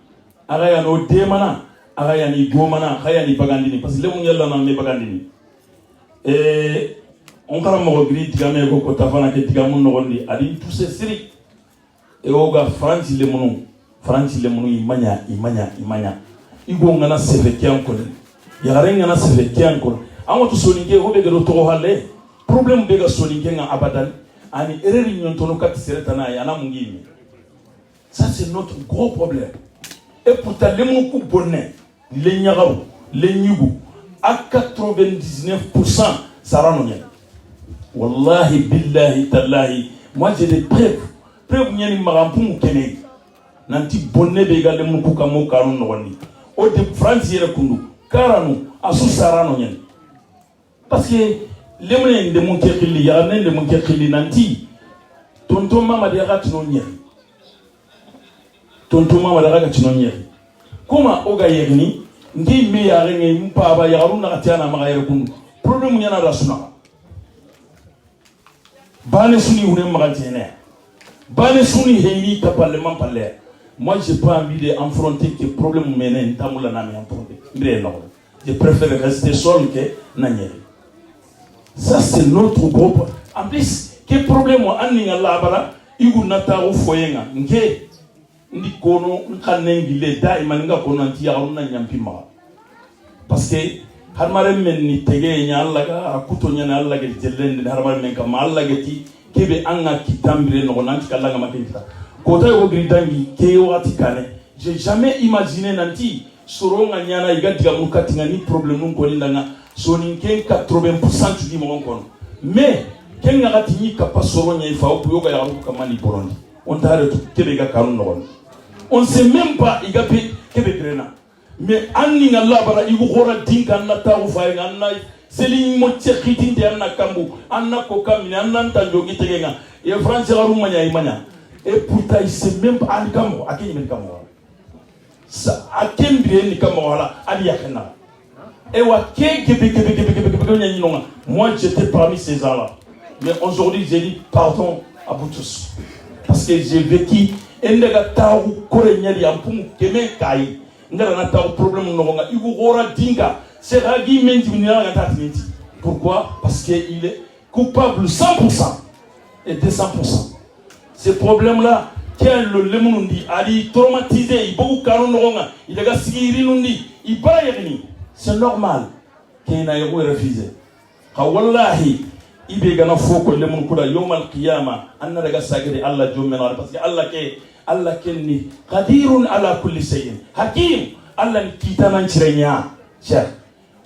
aga ya no demana aga ya ni gomana khaya ni bagandini parce que lemu yalla na me bagandini on kara mo gri tigame ko tafana ke tigamun no gondi adi pousse siri oga France lemunu imanya igo ngana seve kiankol ya garenga na seve kiankol amo to soninge hobe gero to halle problème be ga soninge nga abadan ani ereri nyontono kat seretana ya na mungimi. Ça, c'est notre gros problème. Et pourtant, les gens qui bonnes, les nyagao, les nyugou, à 99%, ça rend rien. Wallahi, billahi, tallahi. Moi, j'ai des preuves. Preuves, n'y a ni marampou ou kenei. Nanti bonne bega les gens qui kamo karon noni. O de France yere kundu. Karanu, asu sarano nyen. Parce que les gens de mon kekili, yanen de mon kekili nanti. Tonton mama de rat non nyen. Tontoma wala chinonya kuma oga yerni ngi me ya renge mpa ba ya runa katiana ma yer kun problème nyana rasuna bane suni une magazine bane suni heini ta parlement parler moi j'ai pas envie de affronter que problème menen tamula na me affronter ndé non je préfère rester seul que nanye ça c'est notre groupe en plus que problème anni ngala bala igu nata o foyenga nge ndi kono nkanengi le daima nga kono anti ya runa nyampima parce que harmare men ni tege nya Allah ga akuto nya na Allah ga jellende harmare men kam Allah ga ti kebe anga kitambire no nanti kala nga makinta ko tay ko gridangi ke wati kane j'ai jamais imaginé nanti soronga nya na iga diga mukati ngani problème ko ndanga soni ken 80% di mo kono mais ken nga gati ni kapa soronya ifa ko yoga ya ko kamani borondi on tare to kebe ga kanu no on sait même pas igapi kebe grena mais anni ngalla bara igu khora dinka anna tawu fay anna selin mo tsekhitin de anna kambu anna ko kamini anna tanjogi tegenga e france garu manya imanya et pourtant il sait même pas an kamo akini men kamo sa akembire ni kamo wala ali yakena et wa kebe moi j'étais parmi ces gens-là mais aujourd'hui j'ai dit pardon à vous tous parce que j'ai vécu endaga tawu korenyali ampumu kemen kai ngara na tawu problème no nga igu gora dinga c'est ragi menti minira nga tatimenti pourquoi parce que il est coupable 100% et 200%. Ce problème-là, tiens le lemundi, ali traumatisé, il beaucoup canon nonga, il a gasiri nundi, il paraît c'est normal qu'il n'ait pas refusé. Wallahi, il be gana foko lemun kuda yawmal qiyama anna daga sagiri Allah jomena parce que Allah kenni qadirun ala kulli shay'in hakim Allah kitana chirenya cher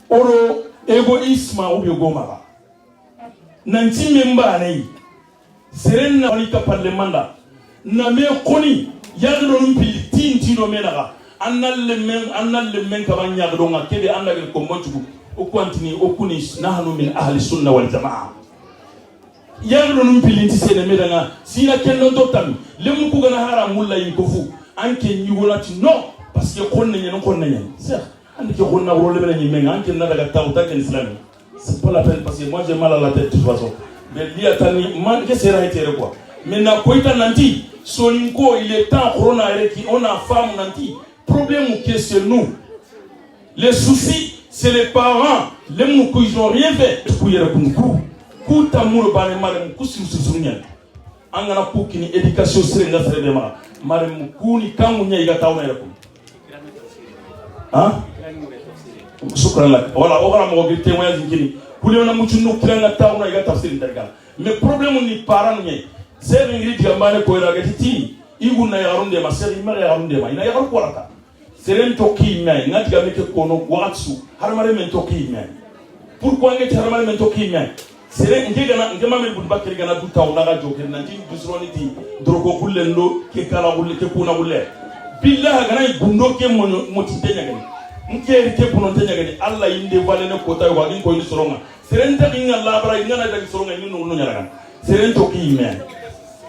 oro egoisme ou goma nanti memba nei serenna wani ka parlemanda na me koni yagdo num pili tinti do menaga annal men ka banya do nga kebe annagal ko montugo o kontini o kuni nahnu min ahli sunna wal jamaa yagdo num pili tinti sene medanga sina kendo to tam lemu ko gana hara mulla yin ko fu anke nyugolati no parce que konne nyen c'est andi ko gonna role be nyen men anke na daga tawta ken islam c'est pas la peine parce que moi j'ai mal à la tête de toute façon mais liatani man que sera été quoi mais na koita nanti soninko il est temps corona qui on a femme nanti problème que c'est nous les soucis c'est les parents les mou ils ont rien fait pour y répondre ku tamuro bane mare ku susunya angana ku kini éducation serenga serema mare ku ni kangu nya iga tawna répondre hein shukran lak wala ogara mo bi témoignage kini kule na mutu no kiranga tawna iga tafsir ndargal mais problème ni parents ni c'est ingrid gambane ko ira gatiti iguna ya runde ma seri mare ya runde ma ina ya ko rata seren toki mai ngati ga meke kono watsu harmare men toki mai pourquoi ngati harmare men toki mai seren ngega ngema men bun bakari gana du taw naga joker nanti dusroni ti drogo kullendo ke kala kulle ke kuna kulle billahi gana gundo ke motinte nyagani ngeri ke puno nyagani Allah inde valene ko tay wagin ko ni soronga seren ta inga labara inga na dagi soronga ni no nyaraga seren toki mai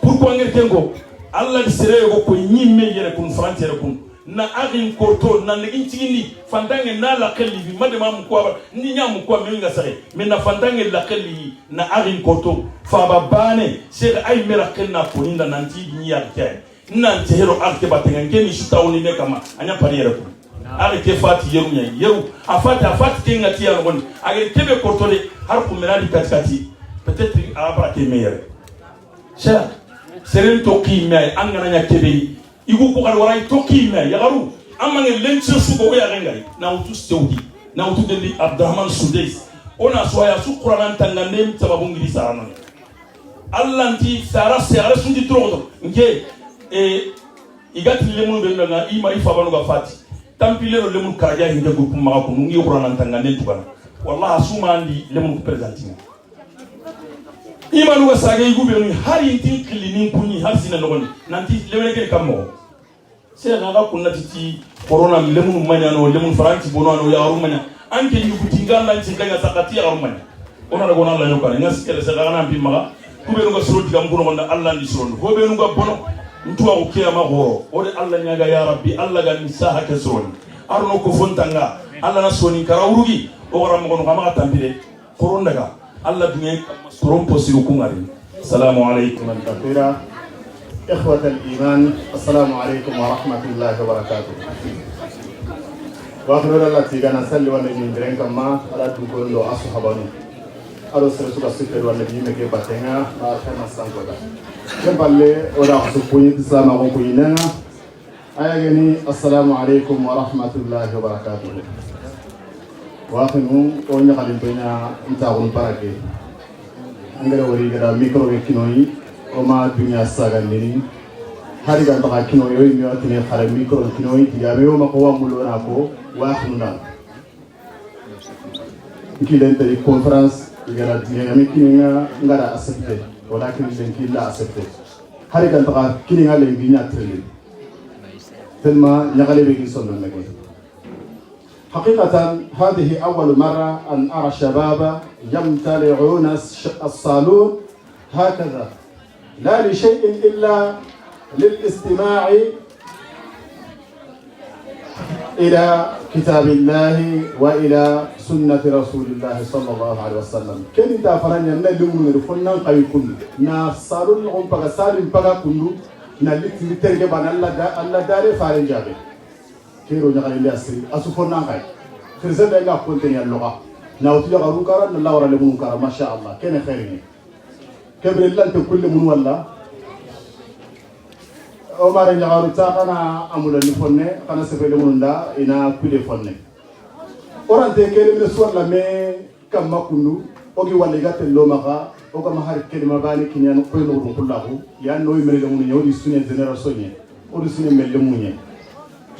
pourquoi ngeri tengo Allah di sere go ko nyimme yere kun frontière kun na agin korto na ngin tigini fandange na la kelli bi madama mu ko ni nyam ko mi nga sare mais na fandange la kelli na agin korto fa babane c'est ay mera kenna ko ninda nanti ni yakay nanti hero akte batenga ngeni shutawni ne kama anya pariere ko arrêtez fati yeru nya yeru afati kenga tiya ngon agin kebe korto de har ko meradi katkati peut-être abra ke meilleur cher seren toki mai angana nya kebe igu ko kala waray toki mai yagaru amange lenche su ko ya rengai na utu saudi na utu de Abdurrahman Sudais ona soya su Qur'an tangande sababu ngiri sarano Allah nti sara sara sundi trodo nge igati lemunu be nga ima ifa banu ga fati tampile no lemunu karaja hinga groupe ma ko ngi Qur'an tangande tubana wallahi asuma andi lemunu presentinga imanu wa sage igube ni hari tin klinin kunyi hasina no nanti leweke kamo se nga kunna titi corona lemunu manyano lemunu faranti bonano ya rumanya anke nyukuti ngalla ncinganya sakati ya rumanya ona ragona Allah nyokana ngasikele se gana mbi maga kube nga suroti kam kuno gonda Allah ndi surondo ko be nga bono ntuwa ko kiyama goro ode Allah nyaga ya rabbi Allah ga ni saha ke suroni arno ko fontanga Allah na soni karawrugi o garam ko ngama tampire corona ga Allah dunye trompo siru kungari assalamu alaykum man kafira ikhwat al-iman assalamu alaykum wa rahmatullahi wa barakatuh wa khairu allati kana salli wa nabi ndrenga ma ala dukondo ashabanu alo sere suka super wa nabi meke batenga ba kana sangoda keballe ora supuyi sama ko yinanga ayageni assalamu alaykum wa rahmatullahi wa barakatuh wakinu onya kalimpenya ntagun parake angere wori gara micro ke kinoi o ma dunya saga nini hari ga baka kinoi yo mi watine khare micro kinoi digabe o mako wa mulo na ko wakinu na kilen teri conference gara dinya mi kininga ngara accepter wala kin den kila accepter hari ga baka kininga le binya trele tellement nyagale be ki sonno nake حقيقة هذه أول مرة أن أرى الشباب يمتلئون الصالون هكذا، لا لشيء إلا للاستماع إلى كتاب الله وإلى سنة رسول الله صلى الله عليه وسلم. كن انت فرانيا نلوم نرفنا قاي كل نا صالون هم بقى سالم بقى كله نلت لترجع بنا الله دار فارن جابه كيرو نقال اللي أسري أسفرنا قاي خرزة بيننا كونتني اللغة ناوتي يقولون كارا نلا ورا لمن كارا ما شاء الله كن خيرني كبر الله أنت كل من والله Omar Ndiakhou kana amula ni fonne kana sefele mununda ina kude fonne orante kele mi suwar la me kam makundu ogi walla gatel lo maka oga mahar kele mabani kinyan ko no ko kullahu ya no yimre le mun yodi sunne génération ni odi sunne mel le munye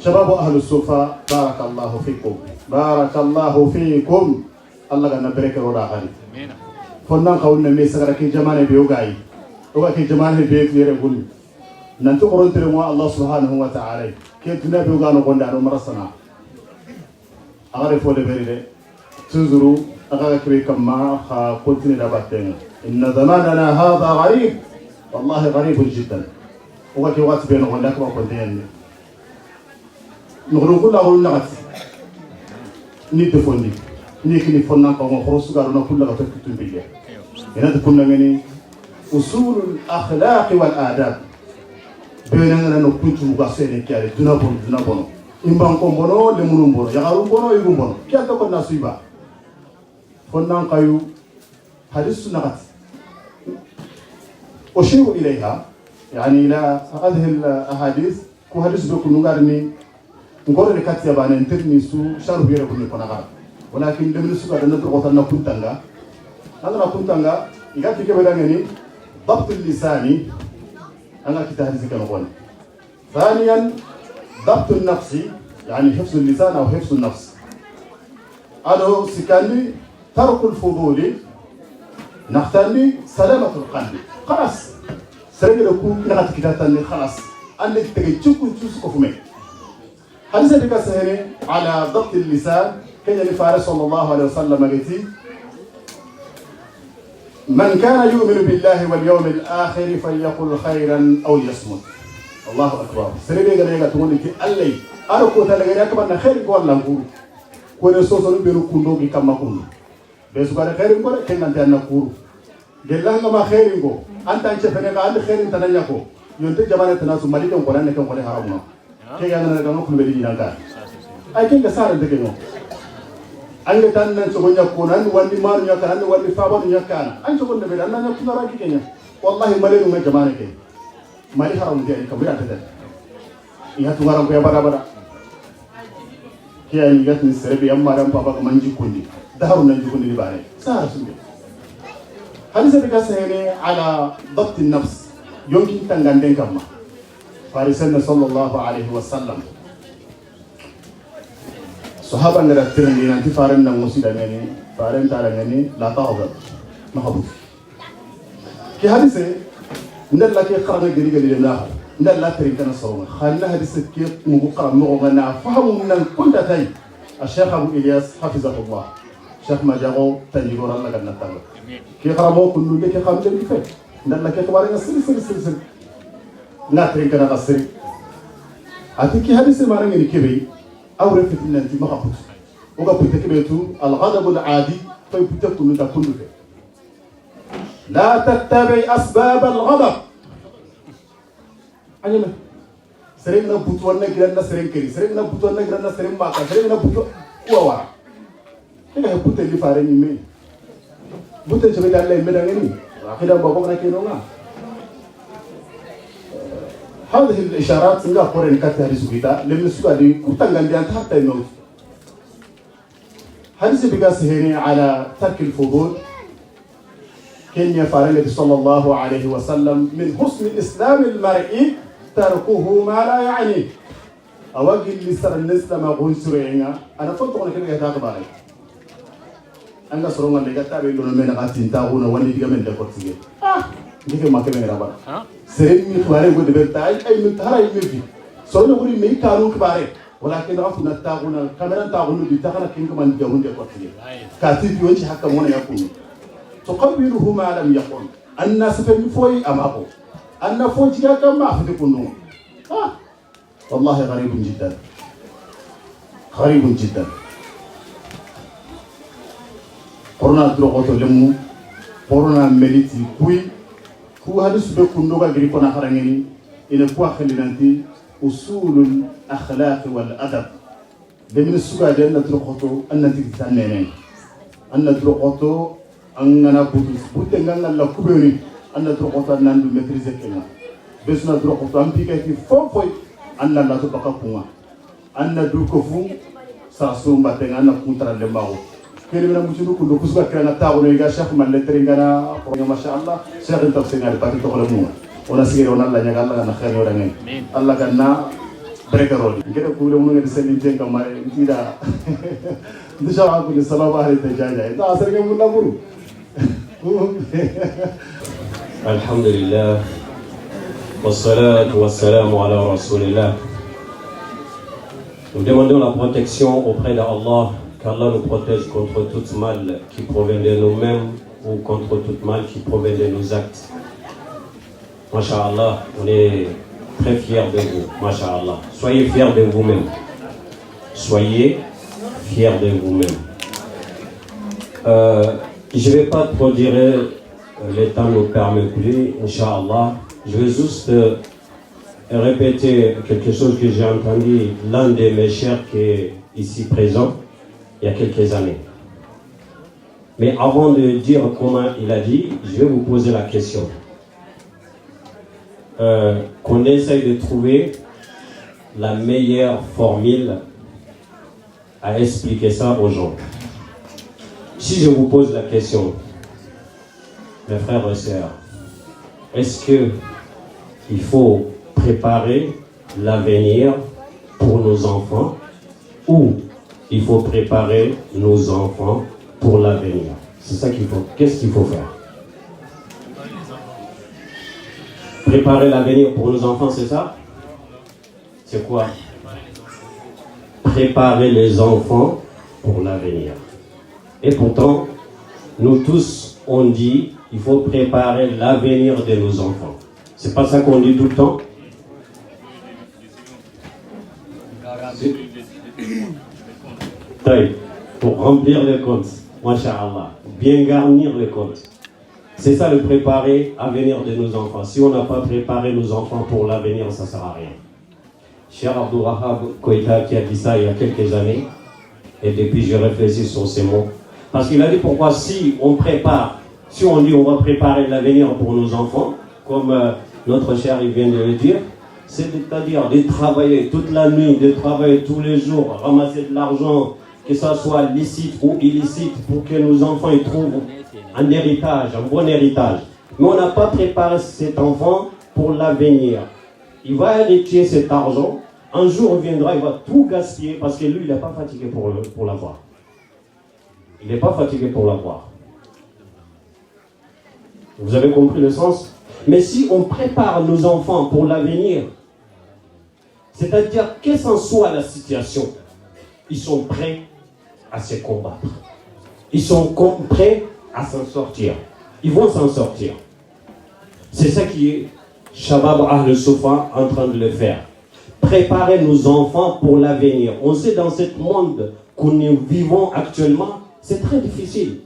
shababu ahlu sufa barakallahu fikum Allah ganna baraka roda khali fonnan kawunna me sagara ke jamane be ogayi oga ke jamane be fere gulu nanti korontere mo Allah subhanahu wa ta'ala ke tuna be gano gonda no marasana agare fo de beride tuzuru aga kire kama kha continue da batten inna zamanana hadha gharib wallahi gharib jiddan oga ke wat be no gonda ko ko den no ro kula ko nagat ni te fondi ni kini fonna ko mo khorosu garo na kula ka taktu biya ina te kunna ngani usulul akhlaq wal adab benanga no kuntu ba sene kiale duna bono imban ko bono le munum bono yagaru bono igum bono kiya ko na suiba fonnan kayu hadith sunnat أشير إليها يعني إلى هذه الأحاديث كو حديث بكو نغارني نقول لك كاتيا بان انترني سو شارو بيرا كوني كونغار ولكن لم نسوق أن ندرك وطننا كنتانغا أنا كنتانغا إذا تيجي بدأني ضبط اللساني أنا كتاب حديث كنقول ثانيا ضبط النفس يعني حفظ اللسان أو حفظ النفس هذا سكاني ترك الفضول نختارني سلامة القلب خلاص سرقة لكم نغت كتابتني خلاص أنك تجي تشوفوا فمي حديث ذلك سهل على ضبط اللسان كان الفارس صلى الله عليه وسلم قال من كان يؤمن بالله واليوم الآخر فليقل خيرا أو ليصمت الله أكبر سرقة قال تقول لك اللي أركو تلقى أكبر خير ولا نقول كون سوسو بيرو كوندو بكم كوندو بس قال خير نقول كن أنت أنا كورو قال ما خير نقول أنت أنت فينا قال خير أنت نجاكو ينتج جماعة الناس مالك يوم قلنا نكمل قلنا هارمنا كي أنا نكمل كل بدي نقال أي كن كسر أنت كنو أنت تان نسوي كونان وندي ما نيكان وندي فابا نيكان أنت كون نبي أنا نكمل راكي كنيا والله مالك يوم جماعة كي مالك هارم دي كبير أنت ده يا تمارم كيا برا برا كي أنا يجت نسربي أم مارم بابا كمانجي كوندي دهارو نانجي كوندي بارة سهل سمي هذا سبب سهل على ضبط النفس يمكن تنغندين كما فارسنا صلى الله عليه وسلم صحابة نرترني نانتي فارن نموسي دعني فارن تارعني لا تغضب ما خبوط كي هذا سه ندلا كي قرنا جري جري لنا ندلا ترين كنا صوما خلنا هذا سكي مقرأ مغنى فهم من كل تاي الشيخ أبو إلياس حفظه الله شيخ ما جاءوا تنجور الله قد نتعلم كي قرأوا كل اللي كي خامل اللي فيه ندلا كي كبارين سري ناترين كنا قصري أتيكي هذا سه ما رنجني كبي أو رفت إن أنت ما قبض وقبض كبيتو الغضب العادي فيبتكم من تكون فيه لا تتبع أسباب الغضب أجمع سرنا بطونا كرنا سرنا كري سرنا بطونا كرنا سرنا باكا سرنا بطو ووا هنا بطل اللي فارني مين بطل شبه دالله مدعني راكدا بابا كنا هذه الإشارات سنجا قرن كاتها رسولتا لم نسوا دي كتان عندي أنت حتى النوت حديث بقاس هنا على ترك الفضول كن يفعل صلى الله عليه وسلم من حسن الإسلام المرئي تركه ما لا يعني أوجه اللي سر الناس لما قول سرعنا أنا فوت أنا كده هذا كباري أنا سرعنا اللي قتابي لون من قاتين تاهونا وني دي من دكتور ديك ما كمان رابع سرين متواري قد بيرتاي أي متهرا يمشي سرنا قولي مي كانوا كباري ولكن رفنا تاغونا كاميرا تاغونا بتاعنا كينكم من جهون دكتور كاتب يونش حكا مونا يكون تقبله ما لم يقل الناس في فوي أمامه أن فوي جاء كما في كنون والله غريب جدا غريب جدا قرنا دروغوتو لمو قرنا مليتي كوي كو هادو سبب كندوغا غريبونا خرانيني إن كوا خلينانتي أصول الأخلاق والأدب لمن السوغا دي أن دروغوتو أن تتزانيني أن دروغوتو أننا بوتوس بوتنغانا لا كوبيوني أن دروغوتو أننا متريزي كنا بسنا دروغوتو أمبيكاتي فوي أن لا تبقى كوما أن دوكوفو ساسو مباتنغ أن كونترا لماو كلمة مجنون كله كسبة كنا تاعون يجا شيخ من لترينغنا ما شاء الله شيخ التفسير على باتي تقولون ونسير ونالله نجعل الله نخير ورنين الله كنا بريكرول كده كله منو يرسلين جن كمان تيدا نشاء الله كل سلام عليه تجاهنا إذا أسرع من نبرو الحمد لله والصلاة والسلام على رسول الله. Nous demandons la protection auprès d'Allah, qu'Allah nous protège contre tout mal qui provient de nous-mêmes ou contre tout mal qui provient de nos actes. Masha'Allah, on est très fiers de vous. Masha'Allah. Soyez fiers de vous-même. Soyez fiers de vous-même. Je ne vais pas trop dire, le temps ne nous permet plus, Inch'Allah. Je vais juste répéter quelque chose que j'ai entendu l'un de mes chers qui est ici présent il y a quelques années. Mais avant de dire comment il a dit, je vais vous poser la question. Qu'on essaye de trouver la meilleure formule à expliquer ça aux gens. Si je vous pose la question, mes frères et sœurs, est-ce qu'il faut préparer l'avenir pour nos enfants ou il faut préparer nos enfants pour l'avenir? C'est ça qu'il faut. Qu'est-ce qu'il faut faire? Préparer l'avenir pour nos enfants, c'est ça? C'est quoi? Préparer les enfants pour l'avenir. Et pourtant, nous tous, on dit il faut préparer l'avenir de nos enfants. C'est pas ça qu'on dit tout le temps? Pour remplir les comptes, Masha'Allah, bien garnir les comptes. C'est ça le préparer l'avenir de nos enfants. Si on n'a pas préparé nos enfants pour l'avenir, ça ne sert à rien. Cher Abdul Wahab Koïta qui a dit ça il y a quelques années, et depuis je réfléchis sur ces mots. Parce qu'il a dit pourquoi si on prépare, si on dit on va préparer l'avenir pour nos enfants, comme notre cher il vient de le dire, c'est-à-dire de travailler toute la nuit, de travailler tous les jours, ramasser de l'argent, que ça soit licite ou illicite, pour que nos enfants ils trouvent un héritage, un bon héritage. Mais on n'a pas préparé cet enfant pour l'avenir. Il va hériter cet argent, un jour il viendra, il va tout gaspiller parce que lui il n'est pas fatigué pour l'avoir. Il n'est pas fatigué pour l'avoir. Vous avez compris le sens? Mais si on prépare nos enfants pour l'avenir, c'est-à-dire quelle qu'en soit la situation, ils sont prêts à se combattre. Ils sont prêts à s'en sortir. Ils vont s'en sortir. C'est ça qui est Shabab Ahl Soufa en train de le faire. Préparer nos enfants pour l'avenir. On sait dans ce monde que nous vivons actuellement, c'est très difficile.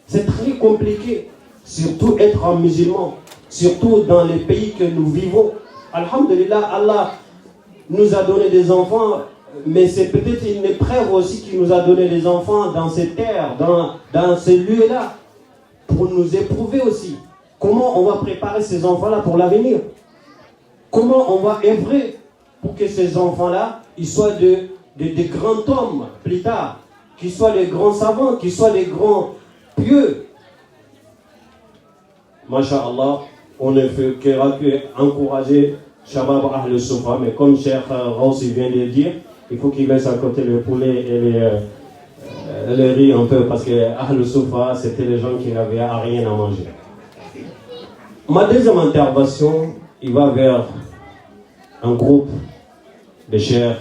C'est très compliqué. Surtout être un musulman. Surtout dans les pays que nous vivons. Alhamdulillah, Allah nous a donné des enfants, mais c'est peut-être une épreuve aussi qui nous a donné des enfants dans ces terres, dans ces lieux-là, pour nous éprouver aussi. Comment on va préparer ces enfants-là pour l'avenir? Comment on va œuvrer pour que ces enfants-là, ils soient des grands hommes plus tard, qu'ils soient des grands savants, qu'ils soient des grands pieux. Masha'Allah, on ne fait qu'encourager Shabab Ahl Soufa, mais comme Cheikh Raoussi vient de le dire, il faut qu'il laisse à côté le poulet et le riz un peu, parce que Ahl Soufa, c'était les gens qui n'avaient rien à manger. Ma deuxième intervention, il va vers un groupe des chers,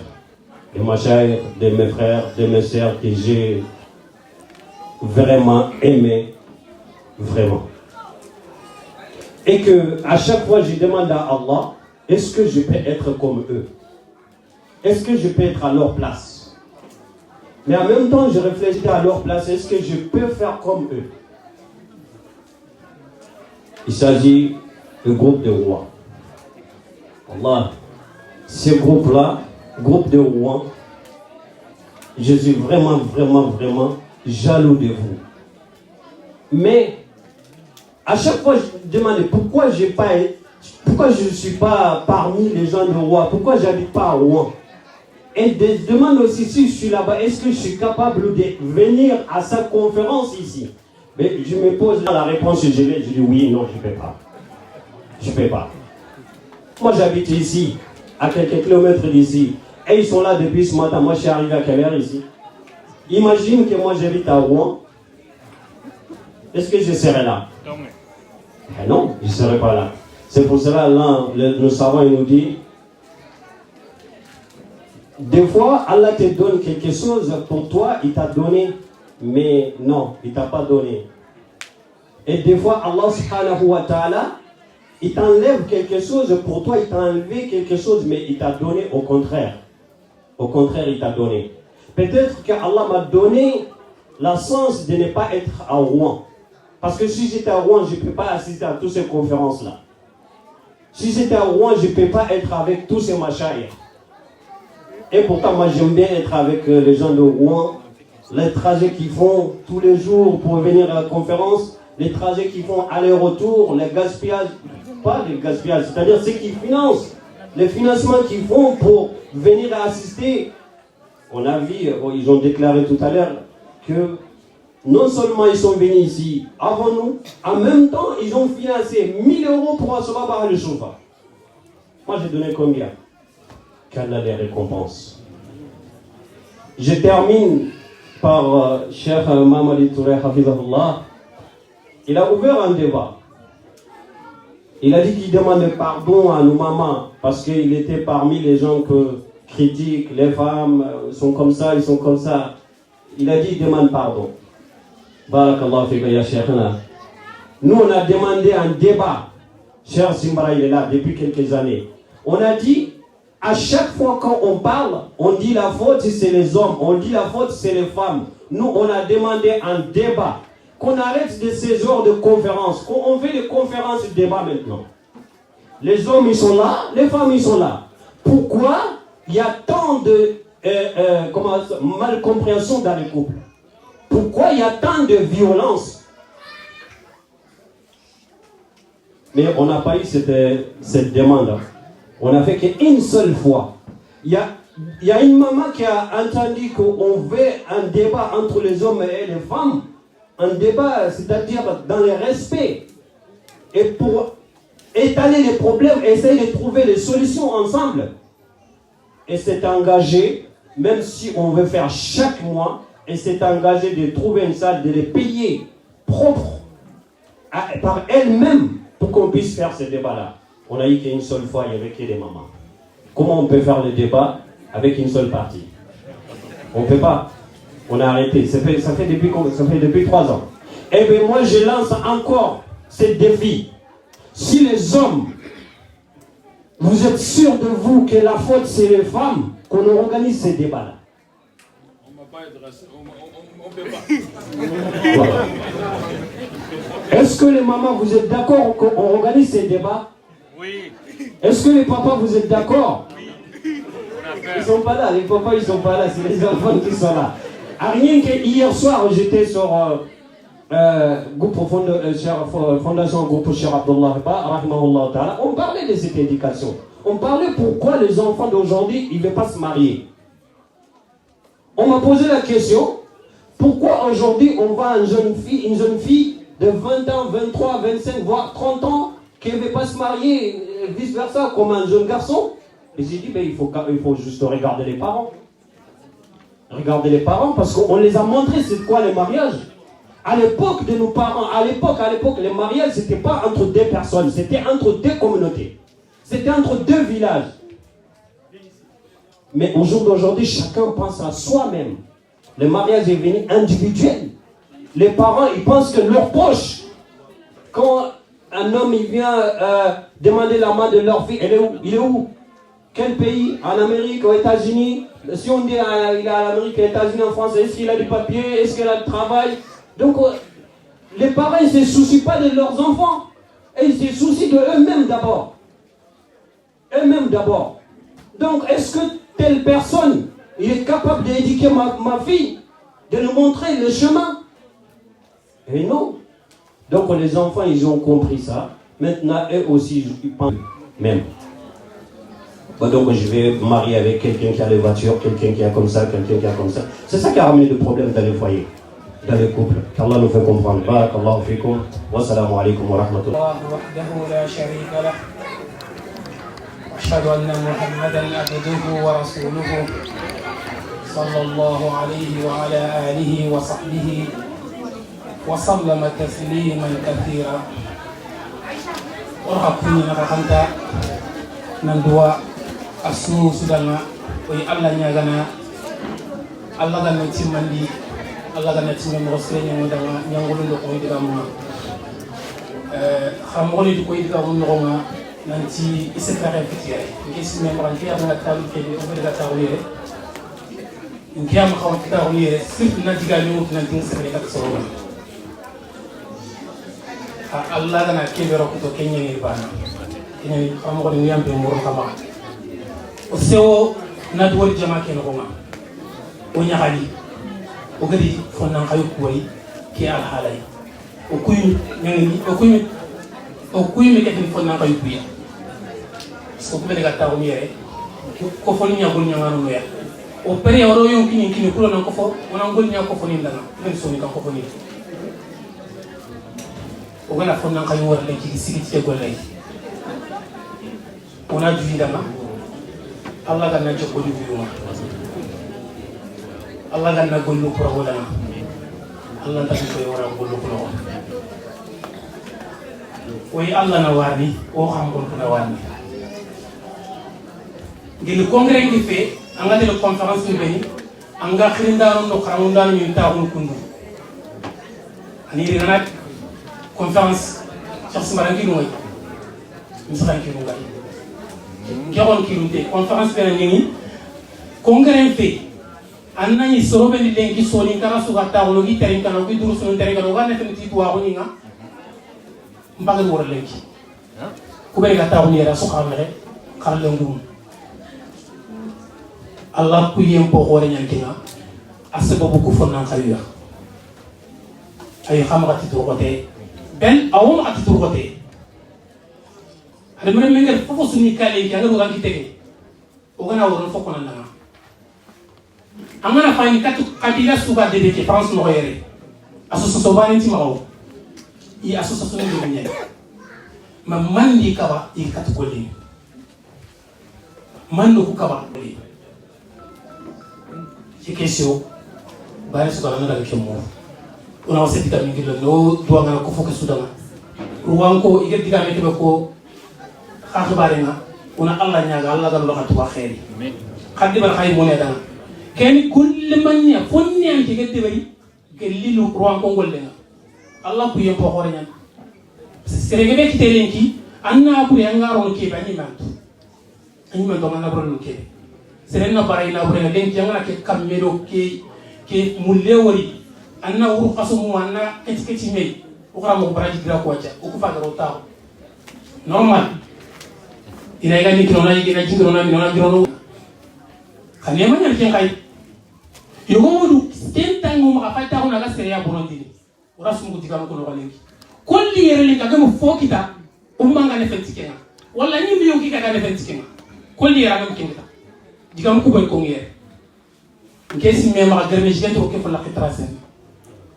des machins, de mes frères, de mes sœurs que j'ai vraiment aimé, vraiment. Et que à chaque fois je demande à Allah, est-ce que je peux être comme eux? Est-ce que je peux être à leur place? Mais en même temps, je réfléchis à leur place, est-ce que je peux faire comme eux? Il s'agit du groupe de rois. Allah, ce groupe-là, groupe de rois, je suis vraiment jaloux de vous. Mais à chaque fois, je demande pourquoi je ne suis pas parmi les gens de roi, pourquoi je n'habite pas à Rouen. Et je demande aussi si je suis là-bas, est-ce que je suis capable de venir à sa conférence ici? Mais je me pose la réponse, je dis oui, non, je ne peux pas. Je ne peux pas. Moi, j'habite ici, à quelques kilomètres d'ici. Et ils sont là depuis ce matin. Moi, je suis arrivé à quelle heure ici? Imagine que moi, j'habite à Rouen. Est-ce que je serai là? Non, je ne serai pas là. C'est pour cela, là, le savant, il nous dit, des fois, Allah te donne quelque chose pour toi, il t'a donné, mais non, il ne t'a pas donné. Et des fois, Allah subhanahu wa ta'ala, il t'enlève quelque chose pour toi, il t'a enlevé quelque chose, mais il t'a donné au contraire. Au contraire, il t'a donné. Peut-être qu'Allah m'a donné la chance de ne pas être à Rouen. Parce que si j'étais à Rouen, je ne peux pas assister à toutes ces conférences-là. Si j'étais à Rouen, je ne peux pas être avec tous ces machins. Et pourtant, moi, j'aime bien être avec les gens de Rouen. Les trajets qu'ils font tous les jours pour venir à la conférence, les trajets qu'ils font aller-retour, les gaspillages, pas les gaspillages, c'est-à-dire ceux qui financent, les financements qu'ils font pour venir assister. On a vu, ils ont déclaré tout à l'heure que non seulement ils sont venus ici avant nous, en même temps, ils ont financé 1000 € pour recevoir par le chauffeur. Moi, j'ai donné combien? Qu'Allah les récompense. Je termine par Cheikh Mamadi Touré Hafizahullah. Il a ouvert un débat. Il a dit qu'il demande pardon à nos mamans parce qu'il était parmi les gens que critiquent, les femmes sont comme ça, ils sont comme ça. Il a dit qu'il demande pardon. Barakallahu fika ya Cheikhna. Nous, on a demandé un débat. Cher Simbara, il est là depuis quelques années. On a dit, à chaque fois quand on parle, on dit la faute c'est les hommes, on dit la faute c'est les femmes. Nous, on a demandé un débat. Qu'on arrête de ces genres de conférences, qu'on fait des conférences de débat maintenant. Les hommes, ils sont là, les femmes, ils sont là. Pourquoi il y a tant de malcompréhension dans les couples? Pourquoi il y a tant de violence? Mais on n'a pas eu cette demande. On n'a fait qu'une seule fois. Il y a une maman qui a entendu qu'on veut un débat entre les hommes et les femmes. Un débat, c'est-à-dire dans le respect. Et pour étaler les problèmes, essayer de trouver des solutions ensemble. Et s'est engagé, même si on veut faire chaque mois, et s'est engagé de trouver une salle, de les payer propres par elle-même pour qu'on puisse faire ce débat-là. On a eu qu'une seule fois, il n'y avait que des mamans. Comment on peut faire le débat avec une seule partie? On ne peut pas. On a arrêté. Ça fait depuis 3 ans. Eh bien, moi, je lance encore ce défi. Si les hommes, vous êtes sûrs de vous que la faute, c'est les femmes, qu'on organise ces débats-là. On ne peut pas. Voilà. Est-ce que les mamans, vous êtes d'accord qu'on organise ces débats? Oui. Est-ce que les papas, vous êtes d'accord? Oui. Ils ne sont pas là. Les papas, ils ne sont pas là. C'est les enfants qui sont là. Rien que hier soir, j'étais sur Fondation Groupe Cheikh Abdullah Rahimahullah Ta'ala. On parlait de cette éducation. On parlait pourquoi les enfants d'aujourd'hui, ils ne veulent pas se marier. On m'a posé la question, pourquoi aujourd'hui on voit une jeune fille de 20 ans, 23, 25, voire 30 ans qui ne veut pas se marier, vice-versa, comme un jeune garçon? Et j'ai dit, il faut juste regarder les parents. Regardez les parents, parce qu'on les a montré c'est quoi les mariages. À l'époque de nos parents, à l'époque, les mariages, c'était pas entre 2 personnes, c'était entre 2 communautés. C'était entre 2 villages. Mais au jour d'aujourd'hui, chacun pense à soi-même. Le mariage est devenu individuel. Les parents, ils pensent que leur poche, quand un homme il vient demander la main de leur fille, il est où? Quel pays? En Amérique, aux États-Unis? Si on dit il est en Amérique, aux États-Unis, en France, est-ce qu'il a du papier? Est-ce qu'il a du travail? Donc, les parents ne se soucient pas de leurs enfants. Et ils se soucient de eux-mêmes d'abord. Eux-mêmes d'abord. Donc, est-ce que telle personne il est capable d'éduquer ma fille, de lui montrer le chemin? Et non. Donc, les enfants, ils ont compris ça. Maintenant, eux aussi, ils pensent même. Donc, je vais me marier avec quelqu'un qui a les voitures, quelqu'un qui a comme ça, quelqu'un qui a comme ça. C'est ça qui a ramené le problème dans les foyers, dans les couples. Qu'Allah nous fait comprendre. Barakallahu fikum. Wassalamu alaikum wa rahmatullah. أشهد أن محمدا عبده ورسوله صلى الله عليه وعلى آله وصحبه وسلم تسليما كثيرا ورحبتني نفخنت نندوا أسنو سدنا وي الله نيغنا الله غنا تيماندي الله غنا تيمم رسولنا مدنا نيغولو لو كوي دغام خامولي دي كوي دغام نغوما nanti isekare fitiyai ngisi memran fiya na talu ke o be da tawire ngiam xaw ta tawire sirf na diga ñu na tin sekare ka so Allah gana ke be rokuto kenya ni bana ni am ko ni yambe moro kama o sewo na do wal jama ke no ma o nyaali o gadi fonnan xayu ko yi ki al halay o kuy ni o kuy mi ke tin fonnan xayu ko yi so ko be ga taw mi yere ko fo ni nyagol nyangano no ya o pere oro yon kini kulo nan ko fo onan gol nya ko fo ni ndana men so ni ka ko fo ni o gana fo nan kayu wala ki sigi te gol lay ona juvi ndana Allah ga na jokko juvi ma Allah ga na gollu pro wala Allah ta ko wara gollu pro way Allah na wani o xam ko na wani gel congrès qui fait anga de conférence ni beni anga khirindaro no kharamunda ni ta on kundu ani rena conférence cheikh smarangi no misran ki no ngai ngion ki runte conférence bena ni congrès fait anna ni sorobe ni lenki soni kara su gata on gi terin kana gi duru sunu terin kana ga ne fenti to wa ni nga mbagal wor lenki ku be gata on yera su xamere xal ngum Allah ku yem po xore ñan kinga asababu ku fonnan khaliya ay xamati to xote ben awum ati to xote ada men ngel fofo suni kale ki ngaro gangi tege o gana woron fokko nan na amana fayni katu kabila suba de ke France no yere association banenti mawo i association de ñe ma mandi kaba i katu golli mando ku kaba golli ci question bari su bana da ke mo ona wase diga mi gilo no do ngana ko fokk su dama ruwan ko ige diga mi ko xaxu bari na ona Allah ñaaga Allah dal lo xatu wa xéri xadi bar xay mo ne dana ken kulli man ya fonni an ci gedde bari ke lilu ruwan ko golle na Allah ku yem ko xore ñan serege be kite lenki anna bu ya ngaro ke bani mantu ani man do ngana bro ke serena barayna burena lenki ngana ke kamero ke mulle wori anna wuru qasumu anna keti mei o kara mo baraji gira ko acha o ku fa garo taw normal ina ga ni kinona ina jingiro na minona girono khane ma nyal ken kay yo modu tenta ngum ka fata ko na ga seria bonondi ora sumu diga ko no lenki kolli yere lenka ga mo fokita umanga ne fentikenga wala ni mi yonki ga ne fentikenga kolli yere ga kenga digam ko boy ko ngere ngesi me ma garme jigento ko fa la khitrasen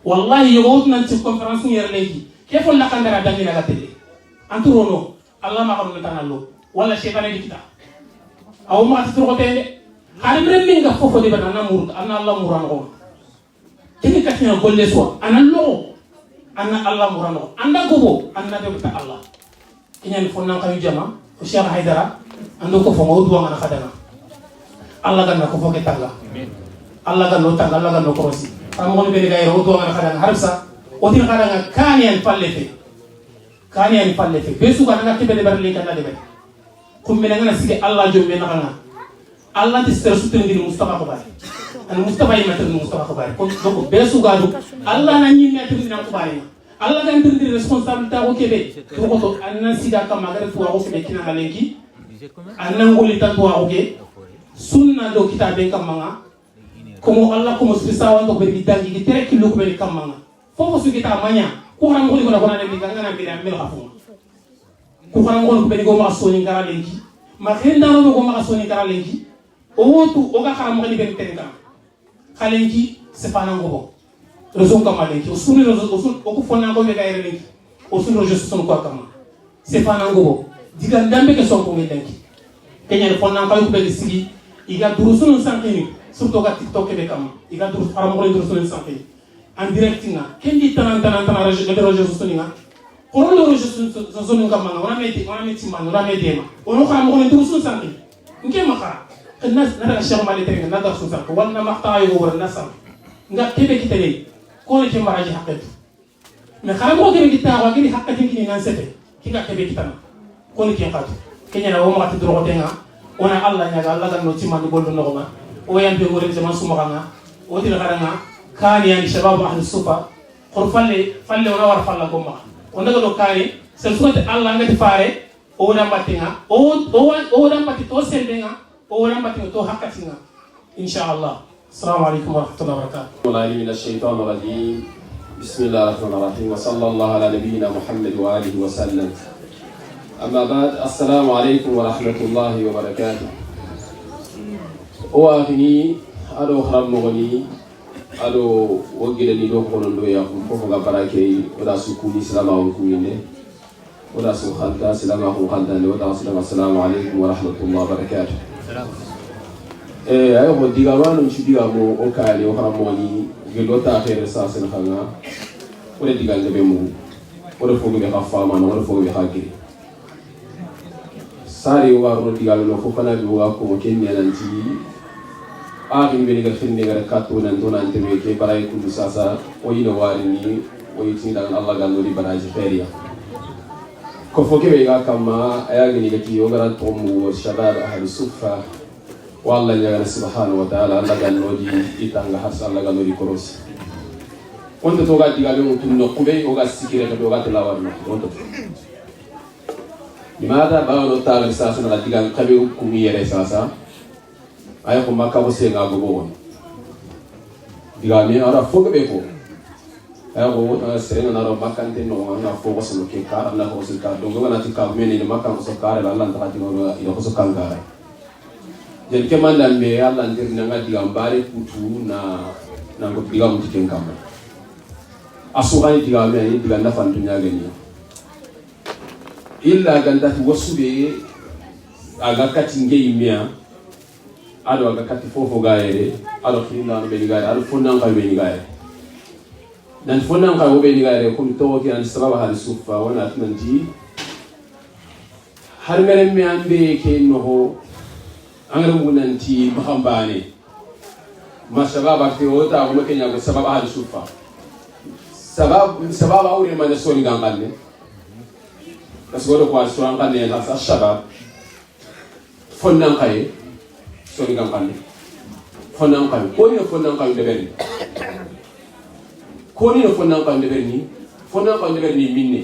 wallahi yowut nan ci conférence ngere legi ke fa la kandara dangi na gatele anturono Allah ma xam na tanalo wala shaytan di kita aw ma ci ko tende xarim rem nga fofo de bana namur ana Allah muran ko tini katina golle so ana lo ana Allah muran ko anda gobo anna de ta Allah kinyan fo nan kayu jama o Cheikh Haidara ando ko fo mo do ngana khadana Allah ganna ko foke tanga Allah ganno tanga Allah ganno korosi amon be ga yero do ngana khadanga harsa o tin khadanga kaniyan pallete be su ganna kebe de barli kana de be kum be ngana sigi Allah jombe na kana Allah ti ser su tin Mustafa ko bari an Mustafa yima tin Mustafa ko bari ko do be su gadu Allah na nyi metti dina ko bari Allah ga ndir responsabilité ko kebe ko to anna siga kam magare fu ko kebe kina halenki anna ngoli tan to ko ke sunna do kitabe kam manga komo Allah komo spisa wando be bidangi ki tere ki lukbe kam manga fofo su kita manya ko ran ngoli ko na kona de ngana be am melo afu ko ran ngoli ko be go ma soni ngara lenki ma henda no go ma soni ngara lenki o wotu o ga xaram ngani ben tenka khalenki se fana ngobo raison comme lenki o sunu o ko fonna ko be ga yere lenki o sunu je son ko kama se fana ngobo diga ndambe ke son ko ngelenki kenya fonna ko be sigi iga durusun sankini surtout ga TikTok be kama iga durus aram ko durusun sankini en direct nga kendi tanan réseaux sociaux nga ko lo réseaux sociaux nga manga wana meti man wana medema ono xam ko durusun sankini nke makara الناس نرى الشيخ مالي ترى نقدر سوسك ولا مقطع يقول الناس نقدر كيف كتير كون كم راجع حقته من خلال مو كم كتير واقعي حقته كني ننسته كذا كيف كتير كون كم قط كني أنا وما قت دروغ تينا وانا الله نجا الله كان نوتي ما نقول نقوما ويان بيقول زمان سمعنا ودي لغرنا كان يعني شباب أهل السوفا خرفلي فلي ونا ورفلا كوما ونقول كاري سلسلة الله نجت فاري أو نام باتينا أو نام باتي توسل بينا أولا بتنتو حقتنا إن شاء الله. السلام عليكم ورحمة الله وبركاته. والله من الشيطان الرجيم. بسم الله الرحمن الرحيم وصلى الله على نبينا محمد وآله وسلم. أما بعد السلام عليكم ورحمة الله وبركاته. أوافني أدو خرم مغني أدو وجدني دو خلون دو ياكم فوق براكي ودا سكوني سلام عليكم ودا سخالتا سلام عليكم ودا السلام عليكم ورحمة الله وبركاته. ayo ho diga wanu diga mo o kali o haramoni gelo ta khere sa sen khanga o diga ngebe mu o fogo be khafa man o fogo be khagiri sari o waro diga no fo fana bi wa ko kenni nanti agi be diga finne ngara katto nan to nan tebe ke baray ku sasa o yino wari ni o yiti dan Allah gando di baraji feria ko fo ke be ga kama ayagi ni gati o gara to mu shabab ahli sufa والله يا سبحانه وتعالى الله قال نودي إتانغ حس الله قال نودي كروس وانت توقع تقابل تنو قبي وقع سكيرة توقع تلاوارنا وانت لماذا بعض الطالب ساسنا تقابل قبي كمية رساسا أيكم ما كابوسين عقبون تقابل أرى فوق بيكو أيكم أنا سرنا نرى مكان تنو أنا فوق سلوكي كار أنا فوق سلوكي دونغو أنا تقابل مني مكان سكار الله نتقابل إذا سكان كار jadi kemandan be Allah ndir nanga digambare kutu na nango digam tiken kama asugani digame ni diganda fantunya gani illa ganda wasube aga katinge imia ado aga kati fofo gaere ado kinna no be gaere ado fonnan ka be gaere dan fonnan ka be gaere kum to ki an sababa hal sufa wana atmanti har mere me ambe ke no ho angara munanti mahambane masababa ke wota ko kenya ko sababa hal sufa sababa awre man soni gangalle kasgoro ko so an kanne na shabab fonnan kay soni gangalle fonnan kay ko ni fonnan kay de berni ko ni fonnan kay de berni fonnan kay de berni minne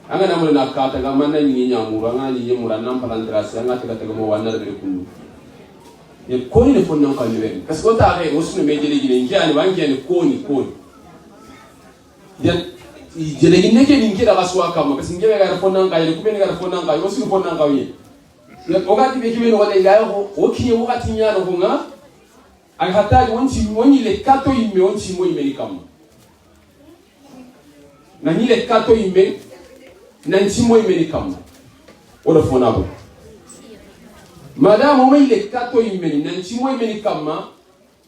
anga na mo na kata ga man ni nyamuru anga ni nyamura nam palantrasi anga tika mo wanna de kundu ye koni ne fonnan kan lewen parce que ta re osunu me jeli gine ngiani wangi ne koni ya jeli gine ke ninki da baswa kam parce que ngiye ga fonnan kan ye kubeni ga fonnan kan osunu fonnan kan ye ya ogati be kibe no wala ila yo okiye wakati nyano ko nga ak hataji woni le kato yimme wonti mo yimme kam na ni le kato yimme nanti mo yimme kam wala fonabo madame mo ile kato imeni nanti mo imeni kama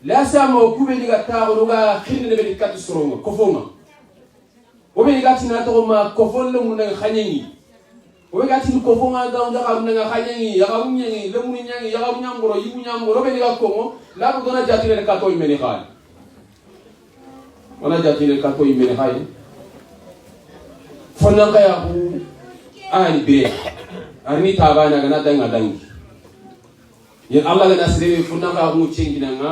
la sama okube diga tawo ga khinde be kato soronga ko foma o be diga tina to ma ko folle mun nga khanyeni o ga tin ko fo nga da nga xam nga xañangi ya xam ñangi le mu ñangi ya xam ñamboro yibu ñamboro be ga ko mo la bu dona jatire ka to imeni xal wala jatire ka to imeni xal fo na kaya ku ani be ani tabana ga na danga dangi yen Allah ga nasire fo na ka mu cengina nga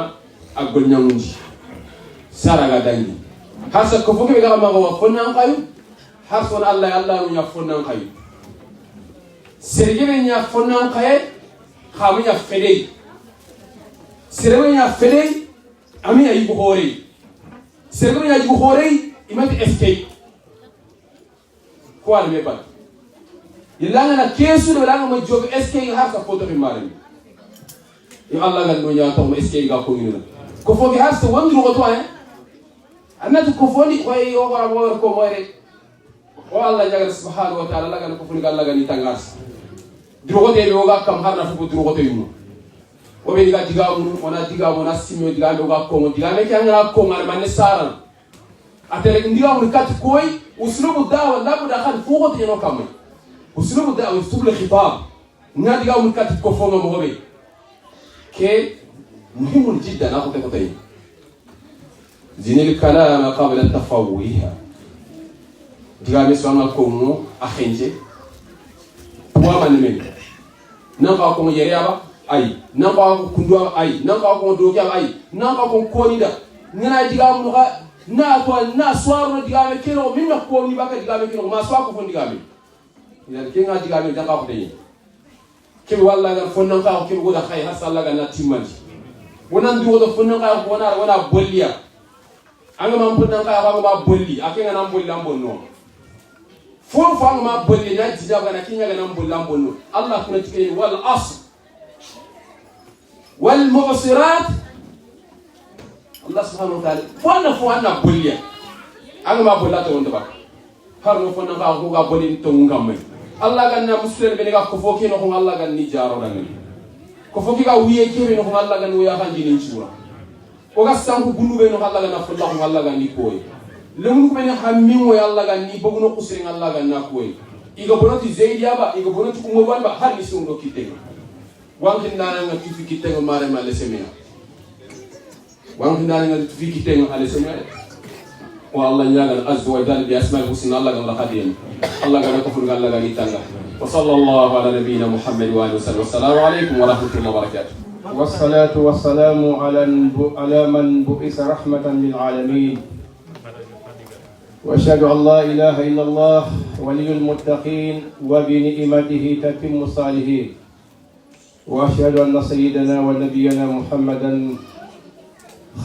agol nyamundi sara ga dangi hasa ko fo ke ga ma ko fo na kayu harson Allah nya fo na kayu sergebe nya fonan kaye xamu nya fedey sergebe nya fedey ami ay bu hore sergebe nya bu hore imati escape ko alme bat yilanga na kesu do langa ma job escape har sa photo bi mari yo Allah gal no nya to ma escape ga ko ngina ko fogi har sa wandru ko to anatu ko foni ko yo ko moire o Allah jagal subhanahu wa ta'ala laga ko funi gal laga ni tangas drogote be oga kam harna fu drogote yuno o be diga diga mu na simio diga do ga ko diga me kanga ko ngal man saran atele ndiga mu kat koy uslubu da'wa la buda khan fu gote no kam uslubu da'wa uslubu al-khitab na diga mu kat ko fo mo be ke muhimun jiddan ako ko tay zinil kalama qabla at-tafawwiha diga me so ngal ko mo akhenje wa manmen nan ka ko yere aba ay nan ka ko kundu ay nan ka ko do kya ay nan ka ko koni da ngana diga mu ka na to na swaro diga me kero min ko ni baka diga me kero ma swa ko fon diga me ina ke nga diga me da ka ko de ke walla ga fon nan ka ko ke go da khay hasalla ga na timmanji wonan du do fon nan ka ko wana bolliya anga man fon nan ka ko ma bolli akenga nan bolli ambo no fo ma bolli na tijaba na kinya ga nan bollambo no Allah kuna tike wal asr wal mu'sirat Allah subhanahu wa ta'ala fo na bolliya anga ma bollata wonda ba har no fo na ga ko ga bolli to ngam Allah ga na muslim be ga ko fo ke no ko Allah ga ni jaro da ngani ko fo ki ga wiye ke no ko Allah ga no ya kan jinin sura ko ga sanku gunu be no Allah ga na fo Allah ga ni koy lemun ko mena hammin wo yalla ga ni boguno kusrin Allah ga na koy iga bonoti zeidia ba iga bonoti umo ba har ni sundo kite wankin dana nga tufi kite ngo mare male semena wankin dana nga tufi kite ngo ale semena wa Allah nyaga azza wa jalla bi asma'il husna Allah ga qadiyan Allah ga ko ful ga Allah ga ni tanga wa sallallahu ala nabiyyina Muhammad wa alihi wa sallam assalamu alaykum wa rahmatullahi wa barakatuh والصلاة والسلام على من بؤس رحمة للعالمين وأشهد أن لا إله إلا الله ولي المتقين وبنعمته تتم الصالحين وأشهد أن سيدنا ونبينا محمدا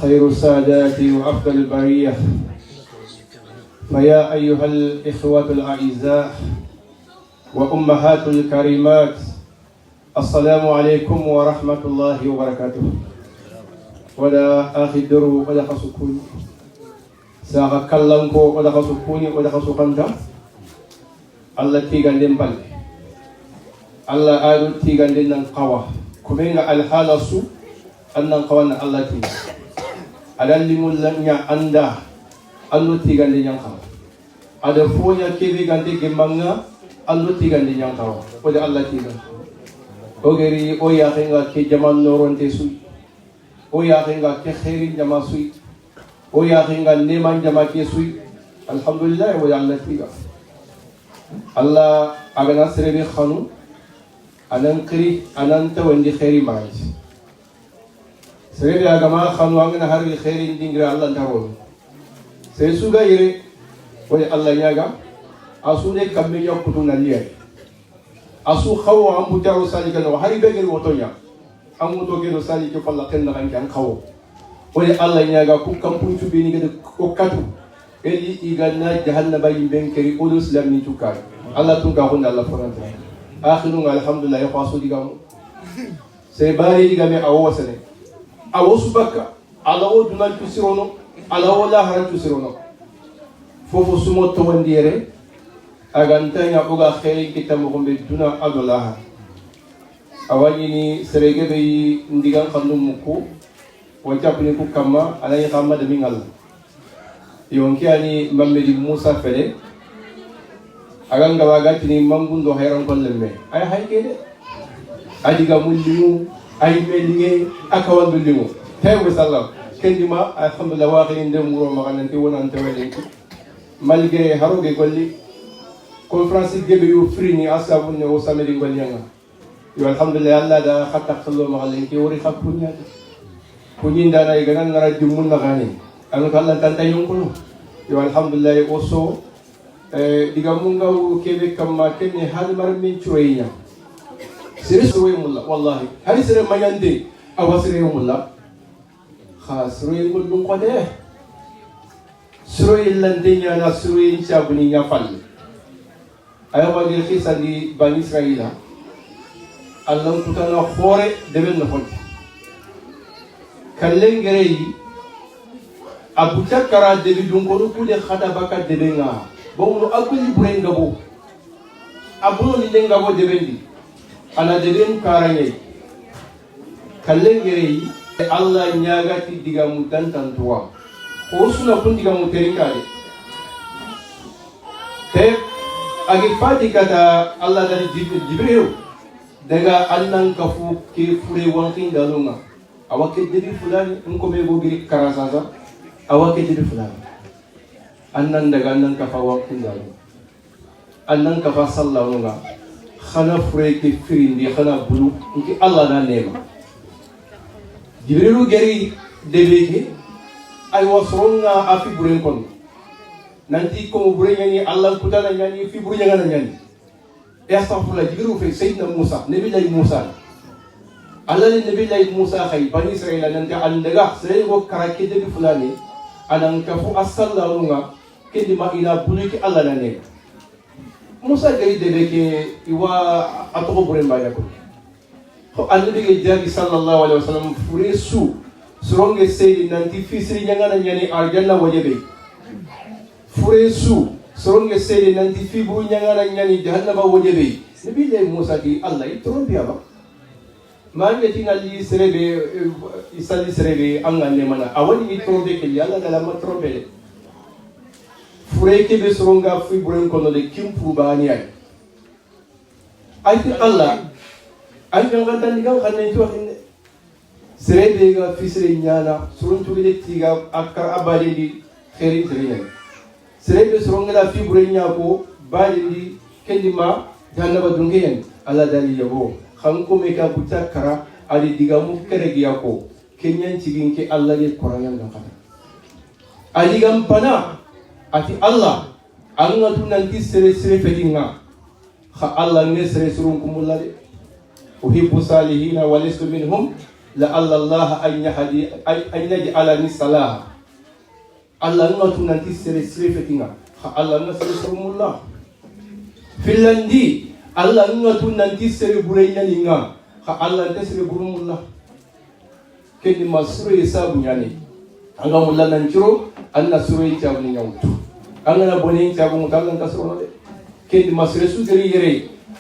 خير السادات وأفضل البرية فيا أيها الإخوة الأعزاء وأمهات الكريمات السلام عليكم ورحمة الله وبركاته ولا أخدر ولا خسكون ساق كلامكو ولا خسكوني ولا خسكانتا الله تيغاندين بال الله آدو تيغاندين نقوى كمين الحالة سو أن نقوى الله تيغا أدان لمولن يا أندا الله تيغاندين ينقوى أدا فونيا كيبي غاندي جمعنا الله تيغاندين ينقوى ولا الله تيغا ogeri o yaxenga ke jaman noronte suy o yaxenga ke xerin jama suy o yaxenga neman jama ke suy alhamdulillah wa Allah tiga Allah agana serebe khanu anan qiri anan tawandi khairi maji serebe agama khanu angana harbi khairin dingra Allah tawon se suga yire wa Allah nyaga asude kambe yakutuna liya asu khawo ambu jaro sali kan hari begel wotonya amu to gelo sali ko falla ken kan kan khawo wala Allah nyaga ku kampun tu bini gede ko katu eli igana jahannaba yimbenkeri ulu islam ni tukar Allah tun ka honna Allah faranta akhiru alhamdulillah ya qasu digam se bari digame awo sene awo subaka ala o dunal tusirono ala wala haran tusirono fofo sumo to wandire agantanya uga khairin kita mugumbe duna adolaha awani serege be ndigan khandum muku wajabni ku kama alay khamma de mingal yonki ani mamedi Musa fele aganga wagatini mangundo hayran kollemme ay haykede adiga mullimu ay melinge akawandu limu hebu sallam kendima alhamdulillah waqi ndem muro magananti wonante walenki malgré haroge golli conférence gebe yo frini asabunne o samedi golnyanga yo alhamdulillah allah da khatta khalo magananki wori khappunya kunyinda na iganan na rajum na gani ano kala tanta yungkulo yo alhamdulillah oso diga munga kebe kamma kenne hal mar min chureya sire suwe mulla wallahi hali sire mayande awasire mulla khas ruye gulun qade suroy landenya na suroy chabuni nya fal ayo bagir khisa di bani israila allah kutana khore deben no fonti kallengerei abu chakara debi dunkonu kude khada baka debenga bongo akuli burenga bo abuno ni denga bo debendi ana deben karanye kallengerei allah nyagati diga mutantan tuwa ko suna kun diga muterinkade te agi fati kata allah dari jibril daga annan kafu ke fure wankin dalunga awake debi fulani nko me gogiri karasaza awake debi fulani annan daga annan kafa wankin dalunga annan kafa sallawunga khana fure ke firindi khana bulu nki allah na nema jibrilu geri debeke ay wasronga afi buren kon nanti ko buren yani allah kutana yani fi buren ngana yani astaghfirullah jibrilu fe sayyidina musa nabi lay musa allah ni nabi lay musa khay bani israila nanti andaga sey go karake debi fulani anan kafu asallalunga kendi ma ila buliki allah na ne musa geri debeke iwa atoko buren ba yakko annabi ge jagi sallallahu alaihi wasallam fure su suronge seydi nanti fisri nyangana nyani aljanna wajebe fure su suronge seydi nanti fibu nyangana nyani jahannama wajebe nabi lay musa di allah itrombi aba manje tinali serebe isali serebe angane mana awani itrombe ke yalla dala ma trombe fure ke be suronga fibu kono de kimpu bani ay allah ay jangan tan diga xane ci waxine serebe ga fisre ñana surun tugile tiga akar abade di xeri xeri serebe surun la fi bure ñako bade di kendima janaba dungen ala dali yabo xam ko me ka bu takara ali diga mu kere gi yako kenyan cigin ke alla ye korangan ngam xata ali gam bana ati allah an ngatu nanti sere sere fedinga xa allah ne sere surun kumulade أحب صالحين ولست منهم لعل الله أن يجعلني صلاحا الله نغتو نانتي سري فتينا الله نسري سرم الله فنلندي الله نغتو نانتي سري برينا لنا الله نسري برم الله كني ما سري سابو يعني أنا مولا نانجرو أنا سري تابو نيوتو أنا بونين تابو مكالن كسرنا كني ما سري سودري يري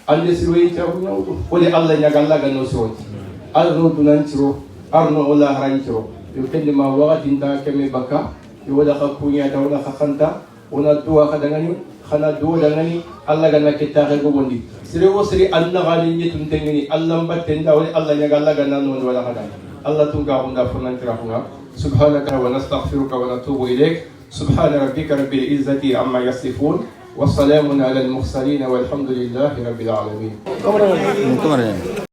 ande sirwe tabu nyawdo wala allah nyagalla ganno siroti arno dunantiro arno wala harantiro yo kende ma wagati nda keme baka yo wala khakunya da wala khanta wala duwa khadangani khana duwa dangani allah ganna kitaxe go bondi sire wo sire anna gani nyetun tengeni allah mbatte nda wala allah nyagalla ganna no wala khada allah tunga honda fonantira funga subhanaka wa nastaghfiruka wa natubu ilayk subhana rabbika rabbil izzati amma yasifun والسلام على المرسلين والحمد لله رب العالمين.